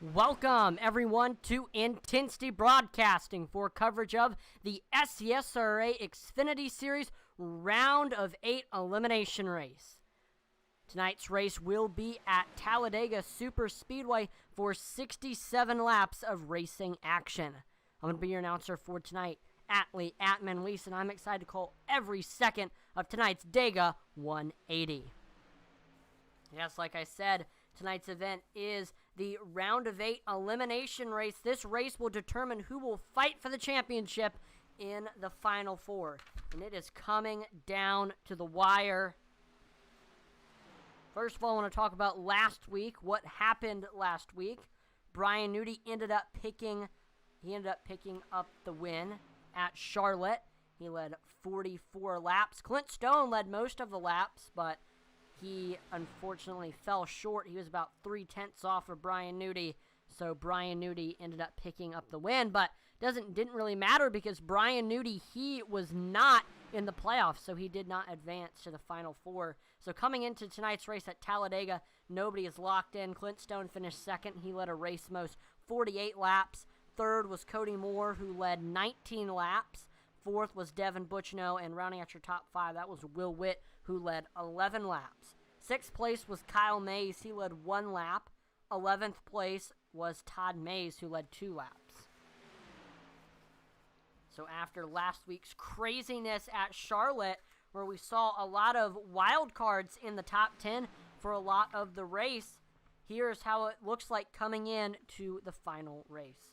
Welcome, everyone, to Intensity Broadcasting for coverage of the SCSRA Xfinity Series Round of 8 Elimination Race. Tonight's race will be at Talladega Superspeedway for 67 laps of racing action. I'm going to be your announcer for tonight, Atlee Atman-Leese, and I'm excited to call every second of tonight's Dega 180. Yes, like I said, tonight's event is the Round of 8 Elimination Race. This race will determine who will fight for the championship in the Final Four. And it is coming down to the wire. First of all, I want to talk about last week, what happened last week. Brian Newty ended up picking up the win at Charlotte. He led 44 laps. Clint Stone led most of the laps, but he unfortunately fell short. He was about 3/10 off of Brian Newty, so Brian Newty ended up picking up the win. But didn't really matter because Brian Newty, he was not in the playoffs, so he did not advance to the Final Four. So coming into tonight's race at Talladega, nobody is locked in. Clint Stone finished second. He led a race most 48 laps. Third was Cody Moore, who led 19 laps. Fourth was Devin Buchno, and rounding out your top five, that was Will Witt, who led 11 laps. Sixth place was Kyle Mays. He led 1 lap. 11th place was Todd Mays, who led 2 laps. So after last week's craziness at Charlotte, where we saw a lot of wild cards in the top 10 for a lot of the race, here's how it looks like coming in to the final race.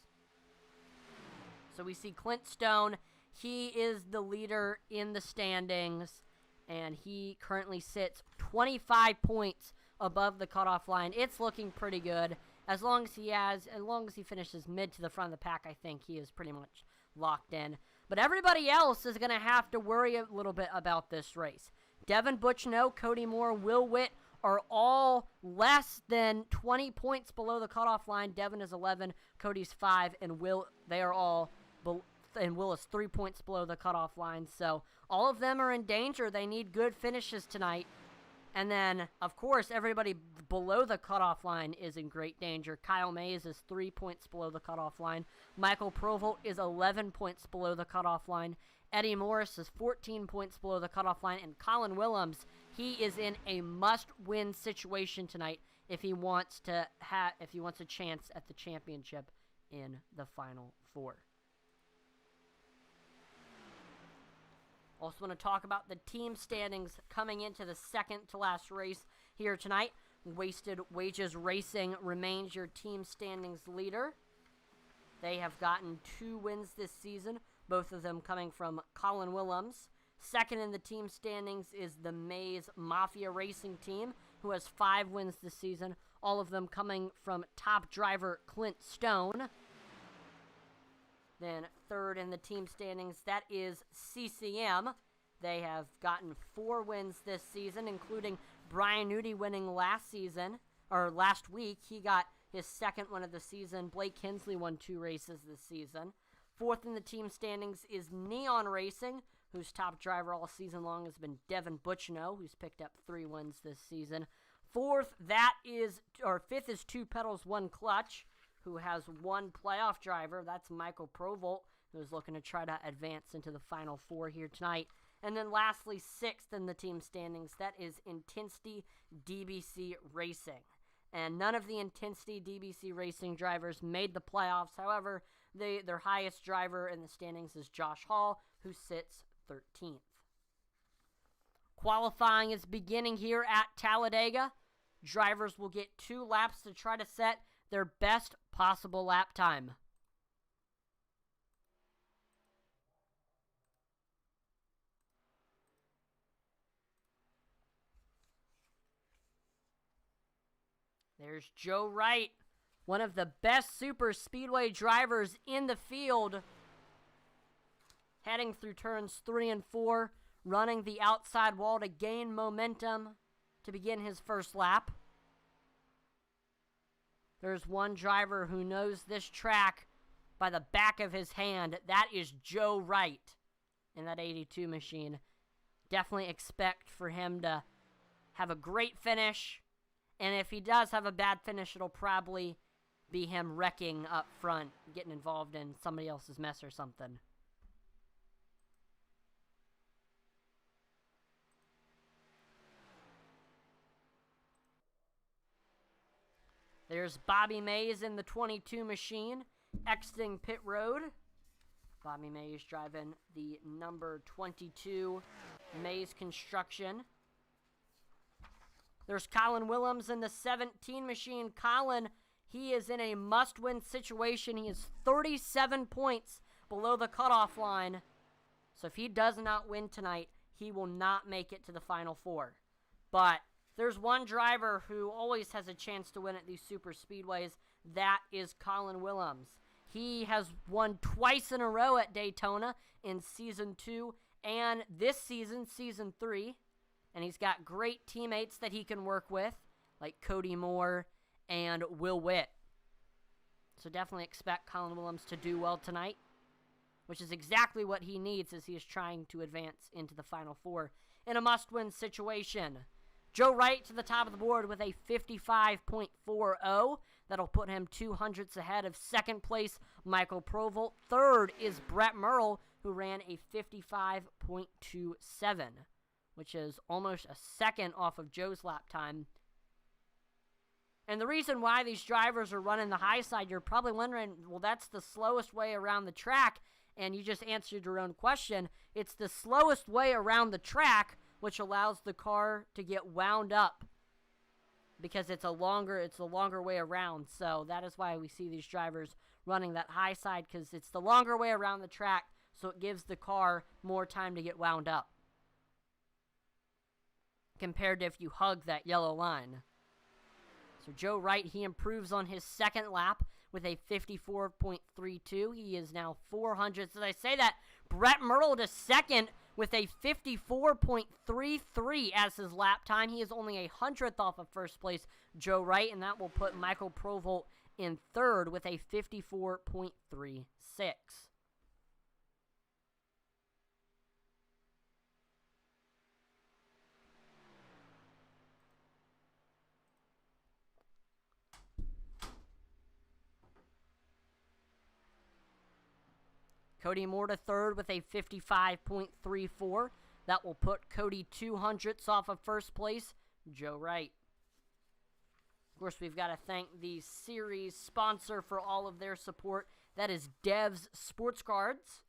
So we see Clint Stone. He is the leader in the standings, and he currently sits 25 points above the cutoff line. It's looking pretty good. As long as he finishes mid to the front of the pack, I think he is pretty much locked in. But everybody else is going to have to worry a little bit about this race. Devin Buchno, Cody Moore, Will Witt are all less than 20 points below the cutoff line. Devin is 11, Cody's 5, and Will is 3 points below the cutoff line. So all of them are in danger. They need good finishes tonight. And then, of course, everybody below the cutoff line is in great danger. Kyle Mays is 3 points below the cutoff line. Michael Provolt is 11 points below the cutoff line. Eddie Morris is 14 points below the cutoff line. And Colin Willems, he is in a must-win situation tonight if he wants a chance at the championship in the Final Four. Also want to talk about the team standings coming into the second to last race here tonight. Wasted Wages Racing remains your team standings leader. They have gotten 2 wins this season, both of them coming from Colin Willems. Second in the team standings is the Mays Mafia Racing team, who has 5 wins this season, all of them coming from top driver Clint Stone. Then third in the team standings, that is CCM. They have gotten 4 wins this season, including Brian Newty winning last week. He got his second win of the season. Blake Hensley won 2 races this season. Fourth in the team standings is Neon Racing, whose top driver all season long has been Devin Buchno, who's picked up 3 wins this season. Fifth is Two Pedals, One Clutch, who has 1 playoff driver. That's Michael Provolt, who's looking to try to advance into the Final Four here tonight. And then lastly, 6th in the team standings, that is Intensity DBC Racing. And none of the Intensity DBC Racing drivers made the playoffs. However, their highest driver in the standings is Josh Hall, who sits 13th. Qualifying is beginning here at Talladega. Drivers will get 2 laps to try to set their best possible lap time. There's Joe Wright, one of the best super speedway drivers in the field, heading through turns 3 and 4, running the outside wall to gain momentum to begin his first lap. There's one driver who knows this track by the back of his hand. That is Joe Wright in that 82 machine. Definitely expect for him to have a great finish. And if he does have a bad finish, it'll probably be him wrecking up front, getting involved in somebody else's mess or something. There's Bobby Mays in the 22 machine, exiting pit road. Bobby Mays driving the number 22 Mays Construction. There's Colin Willems in the 17 machine. Colin, he is in a must-win situation. He is 37 points below the cutoff line. So if he does not win tonight, he will not make it to the Final Four. But there's one driver who always has a chance to win at these super speedways. That is Colin Willems. He has won twice in a row at Daytona in Season 2 and this season, Season 3. And he's got great teammates that he can work with, like Cody Moore and Will Witt. So definitely expect Colin Willems to do well tonight, which is exactly what he needs as he is trying to advance into the Final Four in a must-win situation. Joe Wright to the top of the board with a 55.40. That'll put him 200ths ahead of second place Michael Provolt. Third is Brett Merle, who ran a 55.27, which is almost a second off of Joe's lap time. And the reason why these drivers are running the high side, you're probably wondering, well, that's the slowest way around the track, and you just answered your own question. It's the slowest way around the track, which allows the car to get wound up because it's a longer way around. So that is why we see these drivers running that high side, because it's the longer way around the track, so it gives the car more time to get wound up compared to if you hug that yellow line. So Joe Wright, he improves on his second lap with a 54.32. He is now 400. As I say that, Brett Merle to second with a 54.33 as his lap time. He is only a 100th off of first place Joe Wright, and that will put Michael Provolt in third with a 54.36. Cody Moore to third with a 55.34. That will put Cody 200ths off of first place, Joe Wright. Of course, we've got to thank the series sponsor for all of their support. That is Dev's Sports Cards.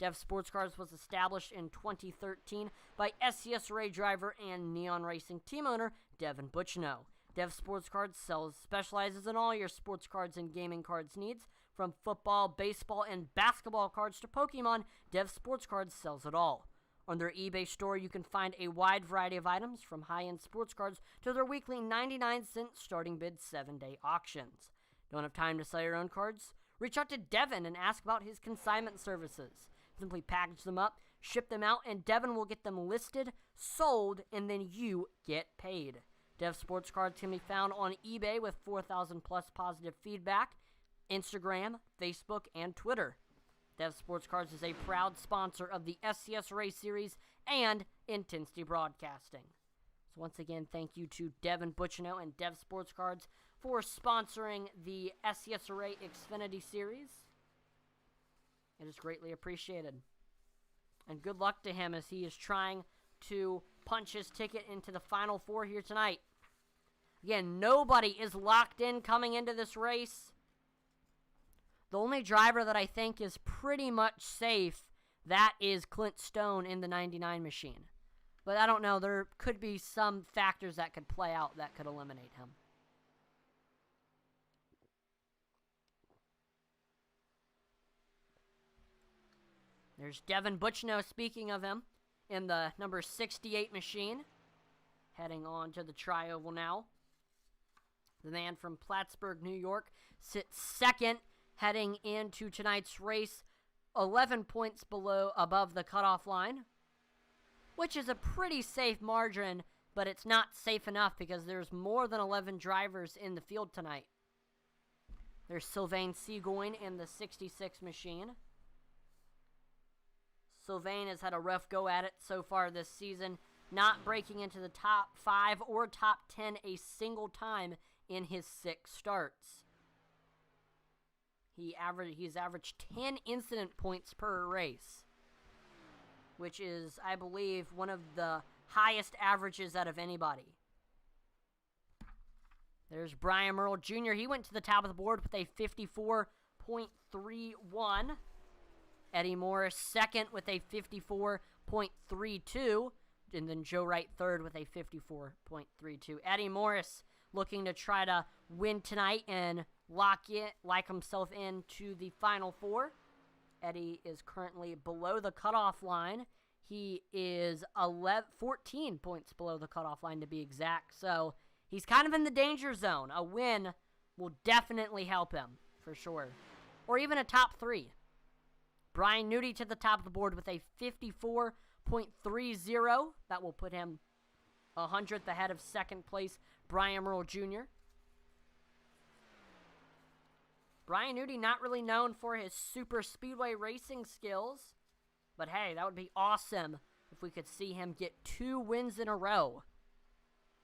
Dev's Sports Cards was established in 2013 by SCSRA driver and Neon Racing team owner Devin Butchno. Dev Sports Cards specializes in all your sports cards and gaming cards needs. From football, baseball, and basketball cards to Pokemon, Dev Sports Cards sells it all. On their eBay store, you can find a wide variety of items, from high-end sports cards to their weekly 99-cent starting bid 7-day auctions. Don't have time to sell your own cards? Reach out to Devin and ask about his consignment services. Simply package them up, ship them out, and Devin will get them listed, sold, and then you get paid. Dev Sports Cards can be found on eBay with 4,000 plus positive feedback, Instagram, Facebook, and Twitter. Dev Sports Cards is a proud sponsor of the SCSRA series and Intensity Broadcasting. So once again, thank you to Devin Butchno and Dev Sports Cards for sponsoring the SCSRA Xfinity series. It is greatly appreciated. And good luck to him as he is trying to punch his ticket into the Final Four here tonight. Again, nobody is locked in coming into this race. The only driver that I think is pretty much safe, that is Clint Stone in the 99 machine. But I don't know, there could be some factors that could play out that could eliminate him. There's Devin Butchno, speaking of him, in the number 68 machine. Heading on to the tri-oval now. The man from Plattsburgh, New York, sits second heading into tonight's race, 11 points above the cutoff line, which is a pretty safe margin, but it's not safe enough because there's more than 11 drivers in the field tonight. There's Sylvain Seagoin in the 66 machine. Sylvain has had a rough go at it so far this season, not breaking into the top 5 or top 10 a single time in his 6 starts. He's averaged 10 incident points per race, which is, I believe, one of the highest averages out of anybody. There's Brian Merle Jr. He went to the top of the board with a 54.31. Eddie Morris second with a 54.32. And then Joe Wright third with a 54.32. Eddie Morris looking to try to win tonight and lock himself into the Final Four. Eddie is currently below the cutoff line. He is 14 points below the cutoff line to be exact. So he's kind of in the danger zone. A win will definitely help him, for sure. Or even a top 3. Brian Nudi to the top of the board with a 54.30. That will put him 100th ahead of second place Brian Merle Jr. Brian Nudi not really known for his super speedway racing skills. But hey, that would be awesome if we could see him get 2 wins in a row.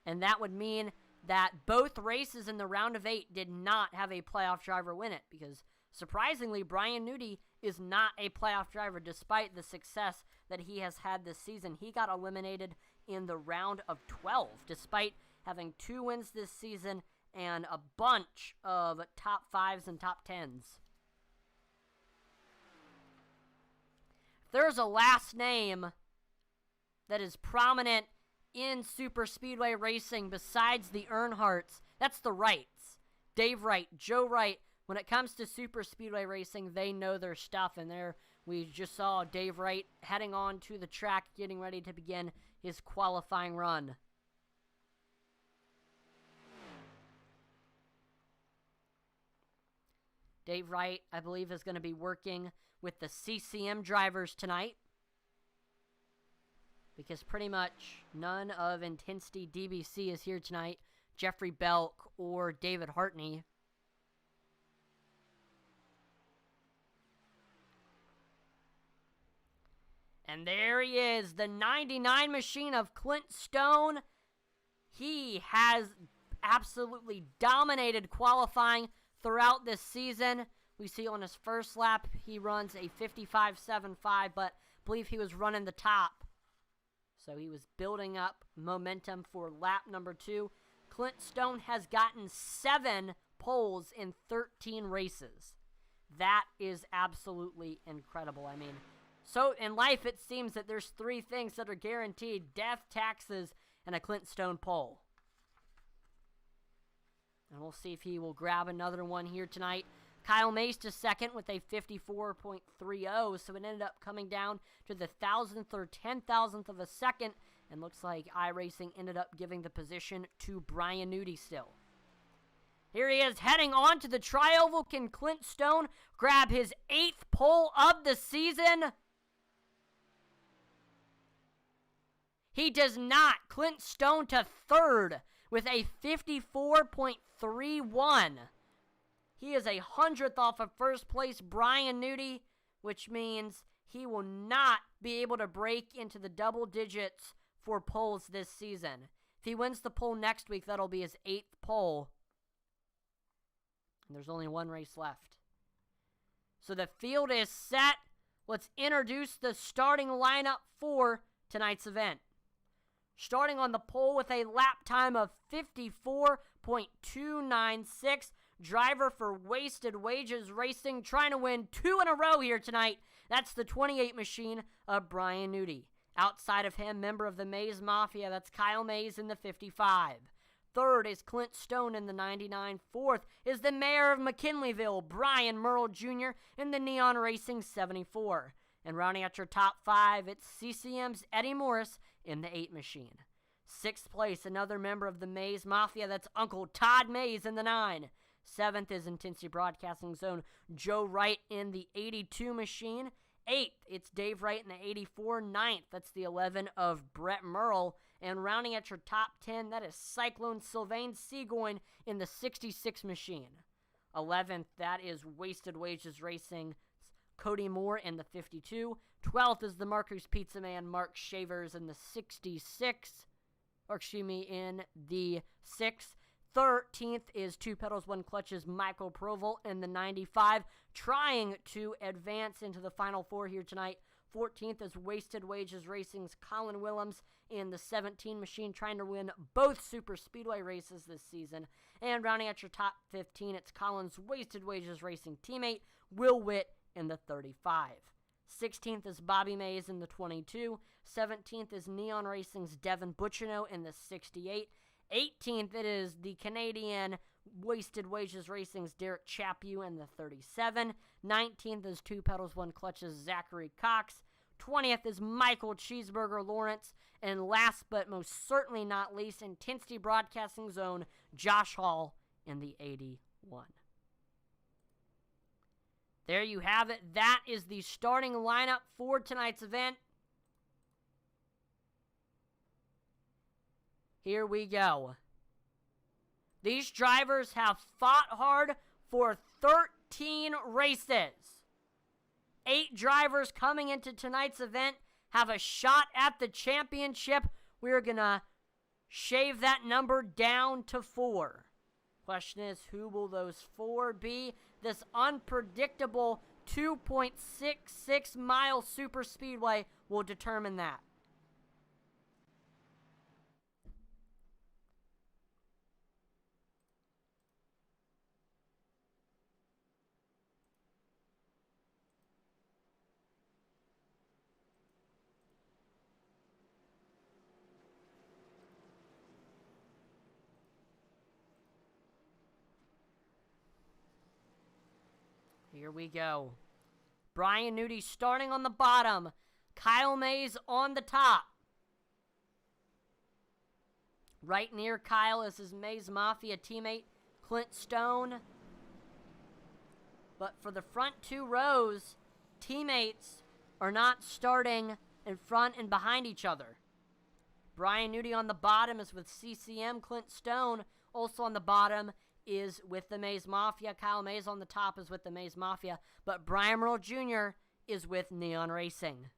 And that would mean that both races in the round of 8 did not have a playoff driver win it. Because surprisingly, Brian Nudi is not a playoff driver despite the success that he has had this season. He got eliminated in the round of 12 despite having 2 wins this season and a bunch of top 5s and top 10s. If there's a last name that is prominent in super speedway racing besides the Earnhardts, that's the Wrights. Dave Wright, Joe Wright. When it comes to super speedway racing, they know their stuff. And there we just saw Dave Wright heading on to the track, getting ready to begin his qualifying run. Dave Wright, I believe, is going to be working with the CCM drivers tonight, because pretty much none of Intensity DBC is here tonight. Jeffrey Belk or David Hartney. And there he is, the 99 machine of Clint Stone. He has absolutely dominated qualifying throughout this season. We see on his first lap, he runs a 55.75, but I believe he was running the top. So he was building up momentum for lap number 2. Clint Stone has gotten 7 poles in 13 races. That is absolutely incredible. I mean, so in life it seems that there's 3 things that are guaranteed: death, taxes, and a Clint Stone pole. And we'll see if he will grab another one here tonight. Kyle Mays to second with a 54.30, so it ended up coming down to the 1,000th or 10,000th of a second, and looks like iRacing ended up giving the position to Brian Nudi still. Here he is heading on to the Tri-Oval. Can Clint Stone grab his 8th pole of the season? He does not. Clint Stone to third with a 54.31. He is 100th off of first place Brian Nudi, which means he will not be able to break into the double digits for poles this season. If he wins the pole next week, that'll be his 8th pole. And there's only 1 race left. So the field is set. Let's introduce the starting lineup for tonight's event. Starting on the pole with a lap time of 54.296. Driver for Wasted Wages Racing, trying to win 2 in a row here tonight. That's the 28 machine of Brian Nudi. Outside of him, member of the Mays Mafia, that's Kyle Mays in the 55. Third is Clint Stone in the 99. Fourth is the mayor of McKinleyville, Brian Merle Jr. in the Neon Racing 74. And rounding out your top 5, it's CCM's Eddie Morris in the 8 machine. 6th place, another member of the Mays Mafia, that's Uncle Todd Mays in the 9. 7th is Intensity Broadcasting Zone, Joe Wright in the 82 machine. 8th, it's Dave Wright in the 84. 9th, that's the 11 of Brett Merle. And rounding at your top 10, that is Cyclone Sylvain Seagoin in the 66 machine. 11th, that is Wasted Wages Racing, Cody Moore in the 52. 12th is the Marcus Pizza Man, Mark Shavers in the 66. Or excuse me, in the 6th. 13th is Two Pedals, One Clutch's Michael Proval in the 95, trying to advance into the Final Four here tonight. 14th is Wasted Wages Racing's Colin Willems in the 17 machine, trying to win both super speedway races this season. And rounding out your top 15, it's Colin's Wasted Wages Racing teammate, Will Witt, in the 35. 16th is Bobby Mays in the 22. 17th is Neon Racing's Devin Butchino in the 68. 18th, it is the Canadian Wasted Wages Racing's Derek Chaput in the 37. 19th is Two Pedals, One Clutch's Zachary Cox. 20th is Michael Cheeseburger Lawrence. And last but most certainly not least, Intensity Broadcasting's own Josh Hall in the 81. There you have it. That is the starting lineup for tonight's event. Here we go. These drivers have fought hard for 13 races. 8 drivers coming into tonight's event have a shot at the championship. We're going to shave that number down to 4. Question is, who will those 4 be? This unpredictable 2.66 mile super speedway will determine that. Here we go. Brian Nudi starting on the bottom. Kyle Mays on the top. Right near Kyle is his Mays Mafia teammate, Clint Stone. But for the front 2 rows, teammates are not starting in front and behind each other. Brian Nudi on the bottom is with CCM. Clint Stone also on the bottom is with the Mays Mafia. Kyle Mays on the top is with the Mays Mafia. But Brian Merle Jr. is with Neon Racing.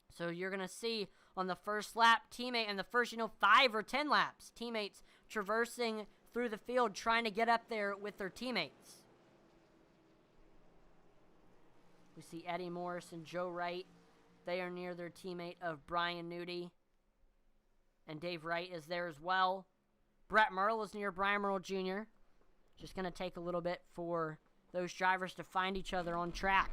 So you're going to see on the first lap, teammate, in the first, 5 or 10 laps, teammates traversing through the field trying to get up there with their teammates. We see Eddie Morris and Joe Wright. They are near their teammate of Brian Nudi. And Dave Wright is there as well. Brett Merle is near Brian Merle Jr. Just going to take a little bit for those drivers to find each other on track.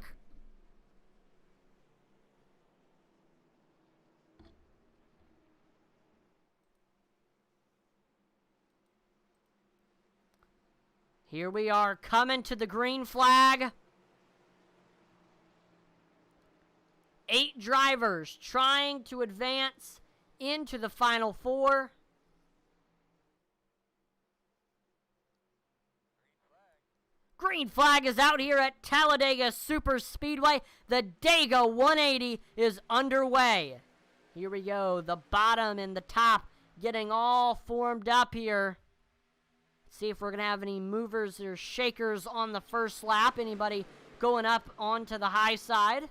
Here we are coming to the green flag. 8 drivers trying to advance into the Final Four. Green flag is out here at Talladega Superspeedway. The Dega 180 is underway. Here we go. The bottom and the top getting all formed up here. See if we're going to have any movers or shakers on the first lap. Anybody going up onto the high side.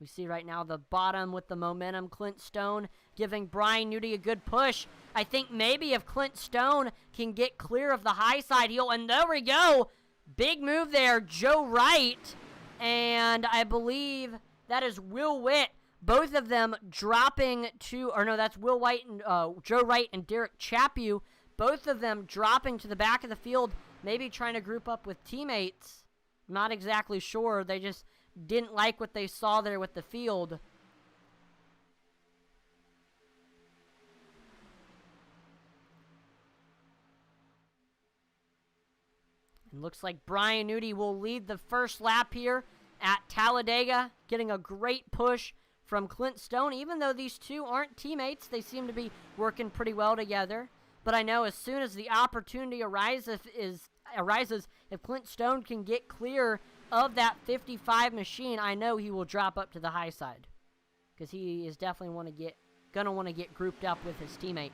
We see right now the bottom with the momentum. Clint Stone giving Brian Nudi a good push. I think maybe if Clint Stone can get clear of the high side heel. And there we go. Big move there. Joe Wright. And I believe that is Will Witt. Both of them dropping to, or no, that's Will White and Joe Wright and Derek Chaput. Both of them dropping to the back of the field. Maybe trying to group up with teammates. Not exactly sure. They just didn't like what they saw there with the field. And looks like Brian Nudi will lead the first lap here at Talladega, getting a great push from Clint Stone. Even though these two aren't teammates, they seem to be working pretty well together. But I know as soon as the opportunity arises, if Clint Stone can get clear of that 55 machine, I know he will drop up to the high side, because he is definitely gonna want to get grouped up with his teammate.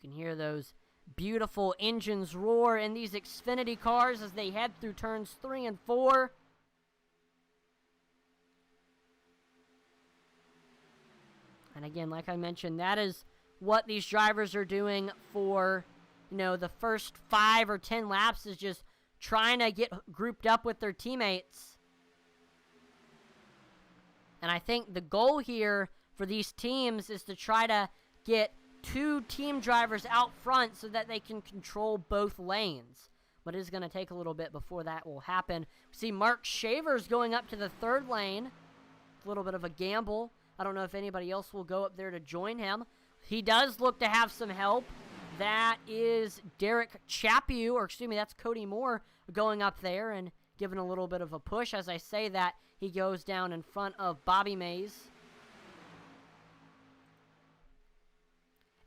You can hear those beautiful engines roar in these Xfinity cars as they head through turns 3 and 4. And again, like I mentioned, that is what these drivers are doing for, the first 5 or 10 laps, is just trying to get grouped up with their teammates. And I think the goal here for these teams is to try to get 2 team drivers out front so that they can control both lanes. But it is going to take a little bit before that will happen. We see Mark Shavers going up to the 3rd lane. A little bit of a gamble. I don't know if anybody else will go up there to join him. He does look to have some help. That is Derek Chaput, or excuse me, that's Cody Moore going up there and giving a little bit of a push. As I say that, he goes down in front of Bobby Mays.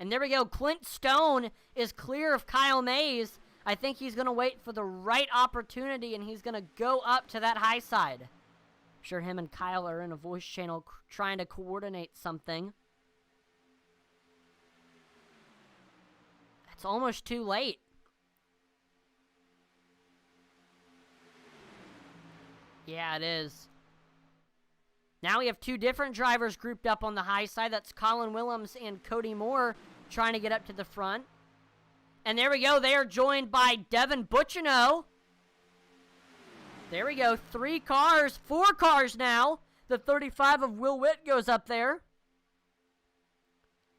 And there we go. Clint Stone is clear of Kyle Mays. I think he's going to wait for the right opportunity, and he's going to go up to that high side. I'm sure him and Kyle are in a voice channel trying to coordinate something. It's almost too late. Yeah, it is. Now we have 2 different drivers grouped up on the high side. That's Colin Willems and Cody Moore trying to get up to the front. And there we go. They are joined by Devin Bucciano. There we go. 3 cars, 4 cars now. The 35 of Will Witt goes up there.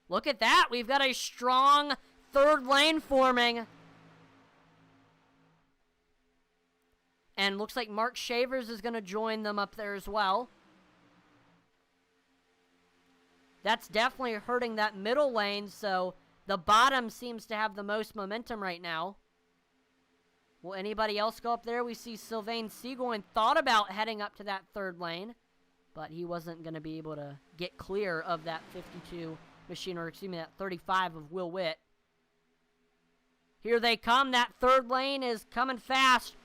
Look at that. We've got a strong 3rd lane forming. And looks like Mark Shavers is going to join them up there as well. That's definitely hurting that middle lane, so the bottom seems to have the most momentum right now. Will anybody else go up there? We see Sylvain Seagoin thought about heading up to that 3rd lane, but he wasn't going to be able to get clear of that 52 machine, or excuse me, that 35 of Will Witt. Here they come. That 3rd lane is coming fast.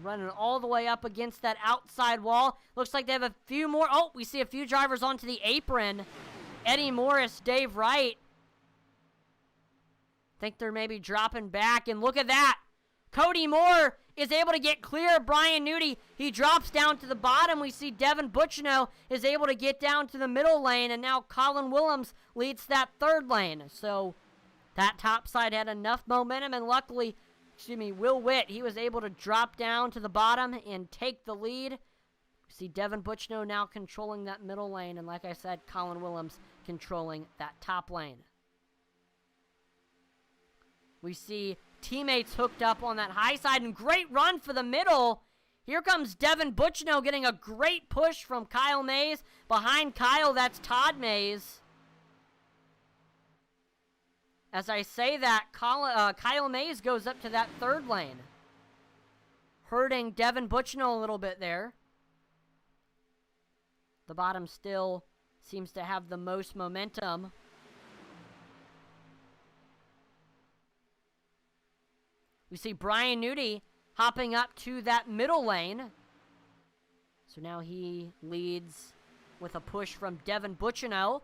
Running all the way up against that outside wall. Looks like they have a few more. Oh, we see a few drivers onto the apron. Eddie Morris, Dave Wright. Think they're maybe dropping back. And look at that. Cody Moore is able to get clear of Brian Nudi. He drops down to the bottom. We see Devin Bucciano is able to get down to the middle lane. And now Colin Willems leads that 3rd lane. So that top side had enough momentum. And luckily, Will Witt, he was able to drop down to the bottom and take the lead. We see Devin Bucciano now controlling that middle lane. And like I said, Colin Willems controlling that top lane. We see teammates hooked up on that high side, and great run for the middle. Here comes Devin Bucciano getting a great push from Kyle Mays. Behind Kyle, that's Todd Mays. As I say that, Kyle Mays goes up to that 3rd lane, hurting Devin Bucciano a little bit there. The bottom still seems to have the most momentum. We see Brian Nudi hopping up to that middle lane. So now he leads with a push from Devin Bucciano.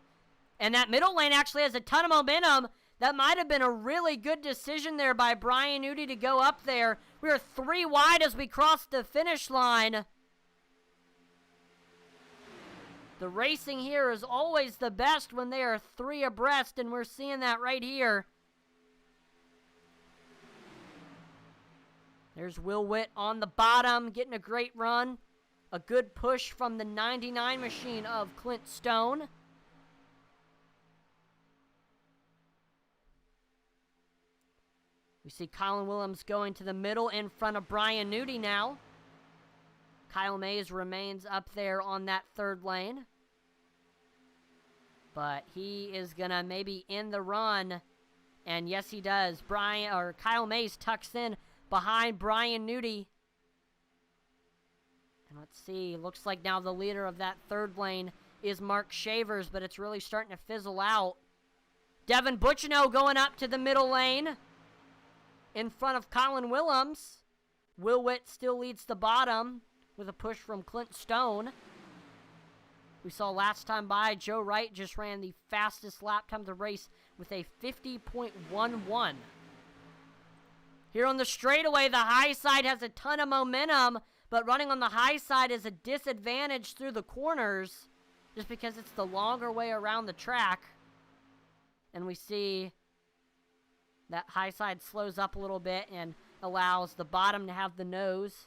And that middle lane actually has a ton of momentum. That might have been a really good decision there by Brian Nudi to go up there. We are 3 wide as we cross the finish line. The racing here is always the best when they are 3 abreast, and we're seeing that right here. There's Will Witt on the bottom, getting a great run. A good push from the 99 machine of Clint Stone. We see Colin Willems going to the middle in front of Brian Nudi now. Kyle Mays remains up there on that 3rd lane. But he is going to maybe end the run. And yes, he does. Kyle Mays tucks in behind Brian Nudi. And let's see. Looks like now the leader of that 3rd lane is Mark Shavers, but it's really starting to fizzle out. Devin Bucciano going up to the middle lane in front of Colin Willems. Will Witt still leads the bottom with a push from Clint Stone. We saw last time by, Joe Wright just ran the fastest lap time of the race with a 50.11. Here on the straightaway, the high side has a ton of momentum, but running on the high side is a disadvantage through the corners. just because it's the longer way around the track. And we see that high side slows up a little bit and allows the bottom to have the nose.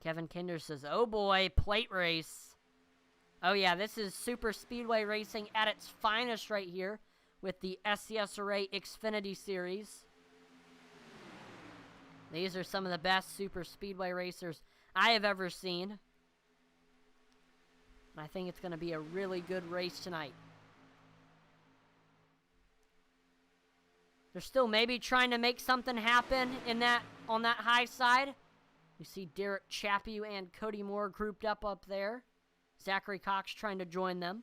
Kevin Kinder says, oh boy, plate race. Oh yeah, this is super speedway racing at its finest right here with the SCSRA Xfinity Series. These are some of the best super speedway racers I have ever seen. And I think it's going to be a really good race tonight. They're still maybe trying to make something happen on that high side. You see Derek Chappie and Cody Moore grouped up there. Zachary Cox trying to join them.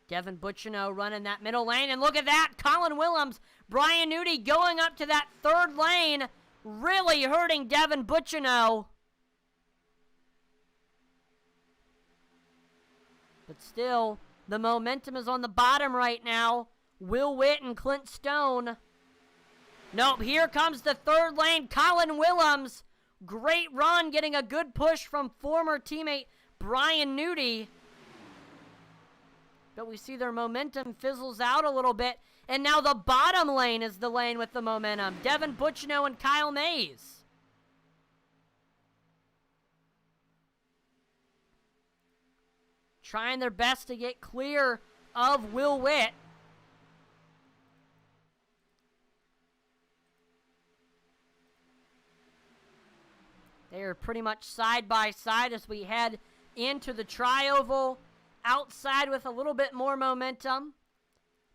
Devin Butchino running that middle lane, and look at that, Colin Willems, Brian Nudi going up to that third lane, really hurting Devin Butchino. But still, the momentum is on the bottom right now. Will Witt and Clint Stone. Nope, here comes the third lane, Colin Willems. Great run, getting a good push from former teammate Brian Nudi. But we see their momentum fizzles out a little bit. And now the bottom lane is the lane with the momentum. Devin Butchino and Kyle Mays. Trying their best to get clear of Will Witt. They are pretty much side by side as we head into the tri-oval. Outside with a little bit more momentum.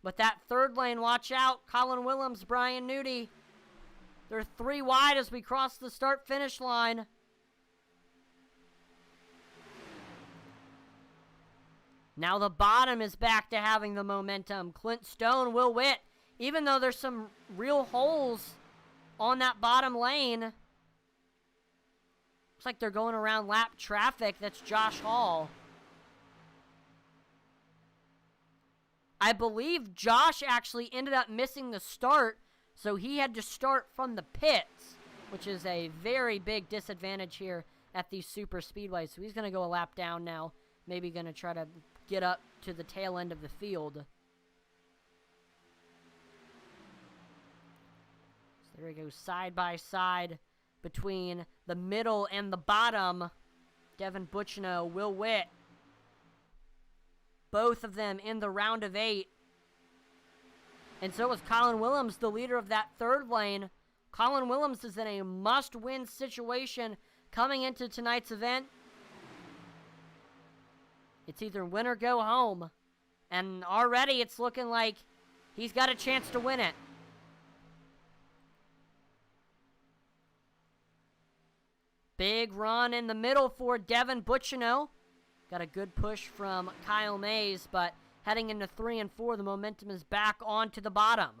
But that third lane, watch out. Colin Willems, Brian Nudi. They're 3 wide as we cross the start-finish line. Now the bottom is back to having the momentum. Clint Stone, Will Witt. Even though there's some real holes on that bottom lane. Looks like they're going around lap traffic. That's Josh Hall. I believe Josh actually ended up missing the start, so he had to start from the pits, which is a very big disadvantage here at these super speedways. So he's going to go a lap down now, maybe going to try to get up to the tail end of the field. So there we go, side by side between the middle and the bottom. Devin Butchino, Will Witt. Both of them in the round of 8. And so was Colin Willems, the leader of that third lane. Colin Willems is in a must-win situation coming into tonight's event. It's either win or go home. And already it's looking like he's got a chance to win it. Big run in the middle for Devin Butchino. Got a good push from Kyle Mays, but heading into 3 and 4, the momentum is back onto the bottom.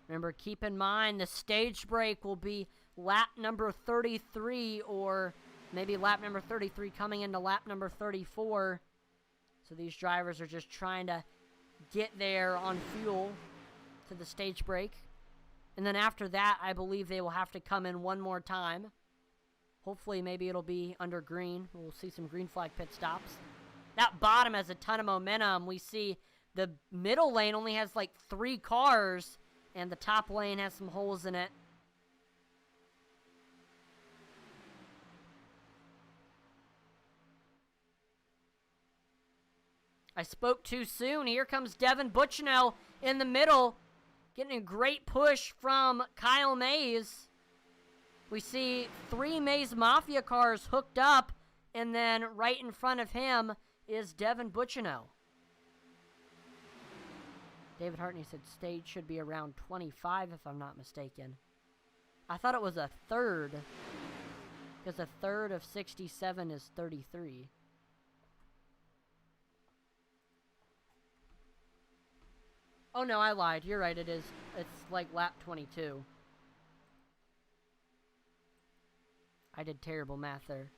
Remember, keep in mind, the stage break will be lap number 33, or maybe lap number 33 coming into lap number 34. So these drivers are just trying to get there on fuel to the stage break. And then after that, I believe they will have to come in one more time. Hopefully, maybe it'll be under green. We'll see some green flag pit stops. That bottom has a ton of momentum. We see the middle lane only has like 3 cars, and the top lane has some holes in it. I spoke too soon. Here comes Devin Butchino in the middle, getting a great push from Kyle Mays. We see 3 Mays Mafia cars hooked up, and then right in front of him is Devin Butchino. David Hartney said stage should be around 25, if I'm not mistaken. I thought it was a third, Because a third of 67 is 33. Oh no, I lied. You're right, it is. It's like lap 22. I did terrible math there.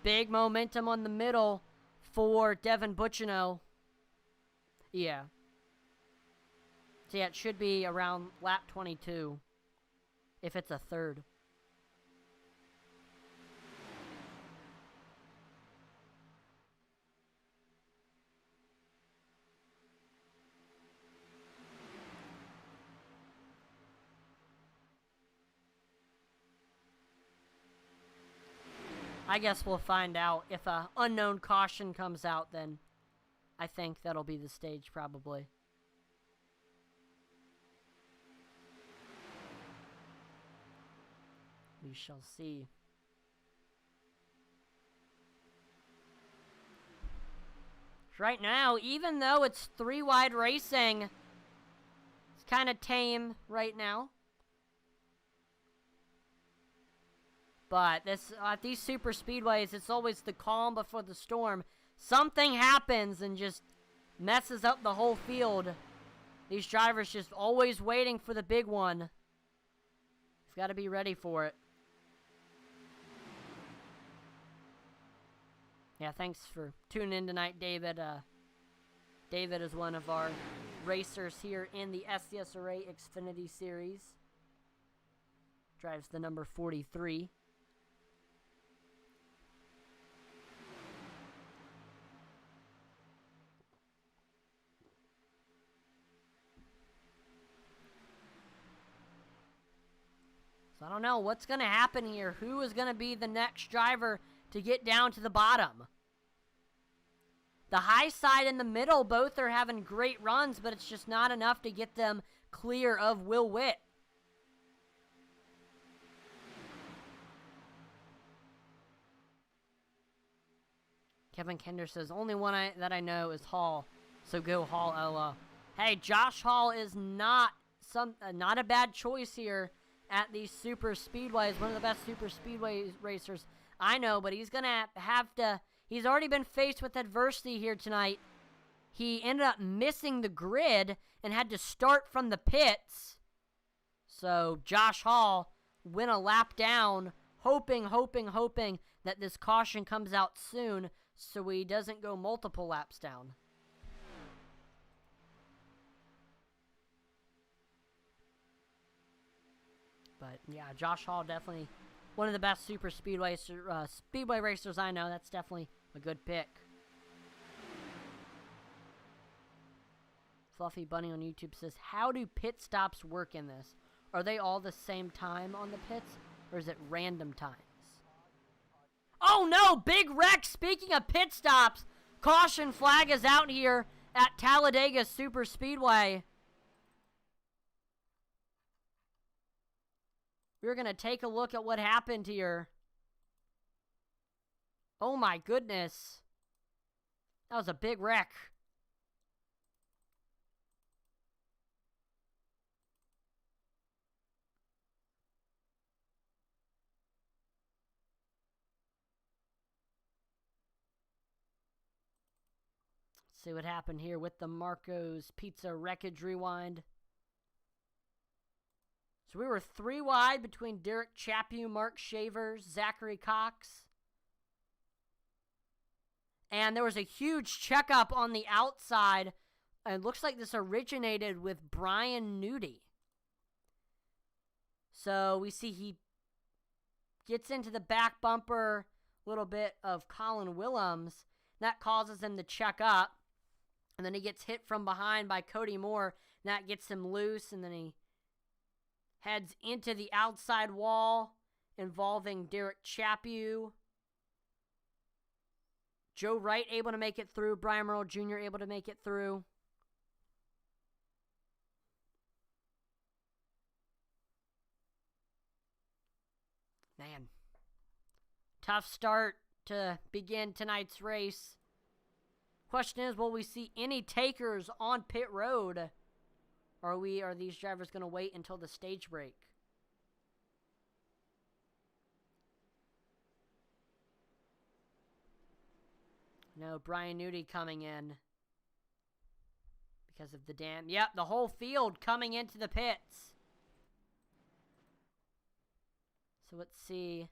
Big momentum on the middle for Devin Bucciano. Yeah. So yeah, it should be around lap 22 if it's a third. I guess we'll find out. If a unknown caution comes out, then I think that'll be the stage probably. We shall see. Right now, even though it's 3-wide racing, it's kind of tame right now. But this at these super speedways, it's always the calm before the storm. Something happens and just messes up the whole field. These drivers just always waiting for the big one. You've got to be ready for it. Yeah, thanks for tuning in tonight, David. David is one of our racers here in the SCSRA Xfinity Series. Drives the number 43. So I don't know what's going to happen here. Who is going to be the next driver to get down to the bottom? The high side and the middle both are having great runs, but it's just not enough to get them clear of Will Witt. Kevin Kender says, only one that I know is Hall, so go Hall, Ella. Hey, Josh Hall is not a bad choice here at these super speedways. One of the best super speedway racers I know, but he's going to have to... He's already been faced with adversity here tonight. He ended up missing the grid and had to start from the pits. So Josh Hall went a lap down, hoping that this caution comes out soon so he doesn't go multiple laps down. But yeah, Josh Hall definitely one of the best super speedway racers I know. That's definitely a good pick. Fluffy Bunny on YouTube says, how do pit stops work in this? Are they all the same time on the pits, or is it random times? Oh no, big wreck! Speaking of pit stops, caution flag is out here at Talladega Superspeedway. We're going to take a look at what happened here. Oh my goodness. That was a big wreck. Let's see what happened here with the Marco's Pizza Wreckage Rewind. So we were 3 wide between Derek Chaput, Mark Shavers, Zachary Cox. And there was a huge checkup on the outside. It looks like this originated with Brian Nudi. So we see he gets into the back bumper, a little bit of Colin Willems. That causes him to check up. And then he gets hit from behind by Cody Moore. And that gets him loose, and then he heads into the outside wall involving Derek Chaput. Joe Wright able to make it through. Brian Merle Jr. able to make it through. Man. Tough start to begin tonight's race. Question is, will we see any takers on pit road? Are these drivers going to wait until the stage break? No, Brian Newty coming in because of the dam. Yep, the whole field coming into the pits. So let's see.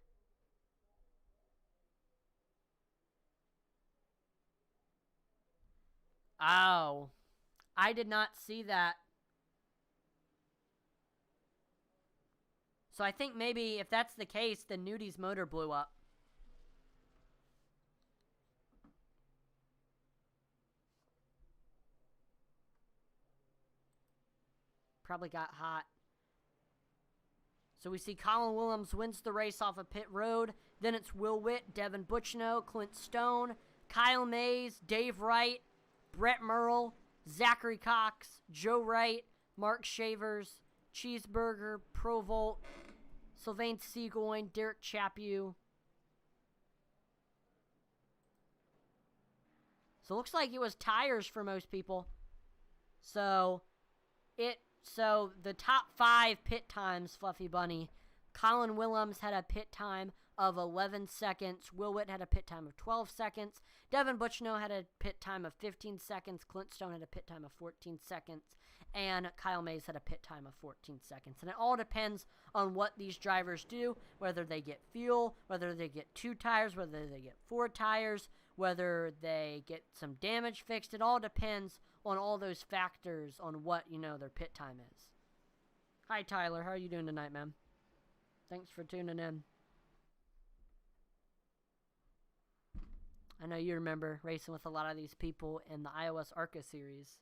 Oh, I did not see that. So I think maybe if that's the case, then Newty's motor blew up. Probably got hot. So we see Colin Williams wins the race off of pit road. Then it's Will Witt, Devin Buchno, Clint Stone, Kyle Mays, Dave Wright, Brett Merle, Zachary Cox, Joe Wright, Mark Shavers, Cheeseburger, Provolt, Sylvain Seagoin, Derek Chaput. So it looks like it was tires for most people. So the top 5 pit times, Fluffy Bunny. Colin Williams had a pit time of 11 seconds. Will Witt had a pit time of 12 seconds. Devin Buchno had a pit time of 15 seconds. Clint Stone had a pit time of 14 seconds. And Kyle Mays had a pit time of 14 seconds. And it all depends on what these drivers do, whether they get fuel, whether they get 2 tires, whether they get 4 tires, whether they get some damage fixed. It all depends on all those factors on what, their pit time is. Hi, Tyler. How are you doing tonight, man? Thanks for tuning in. I know you remember racing with a lot of these people in the iOS ARCA series.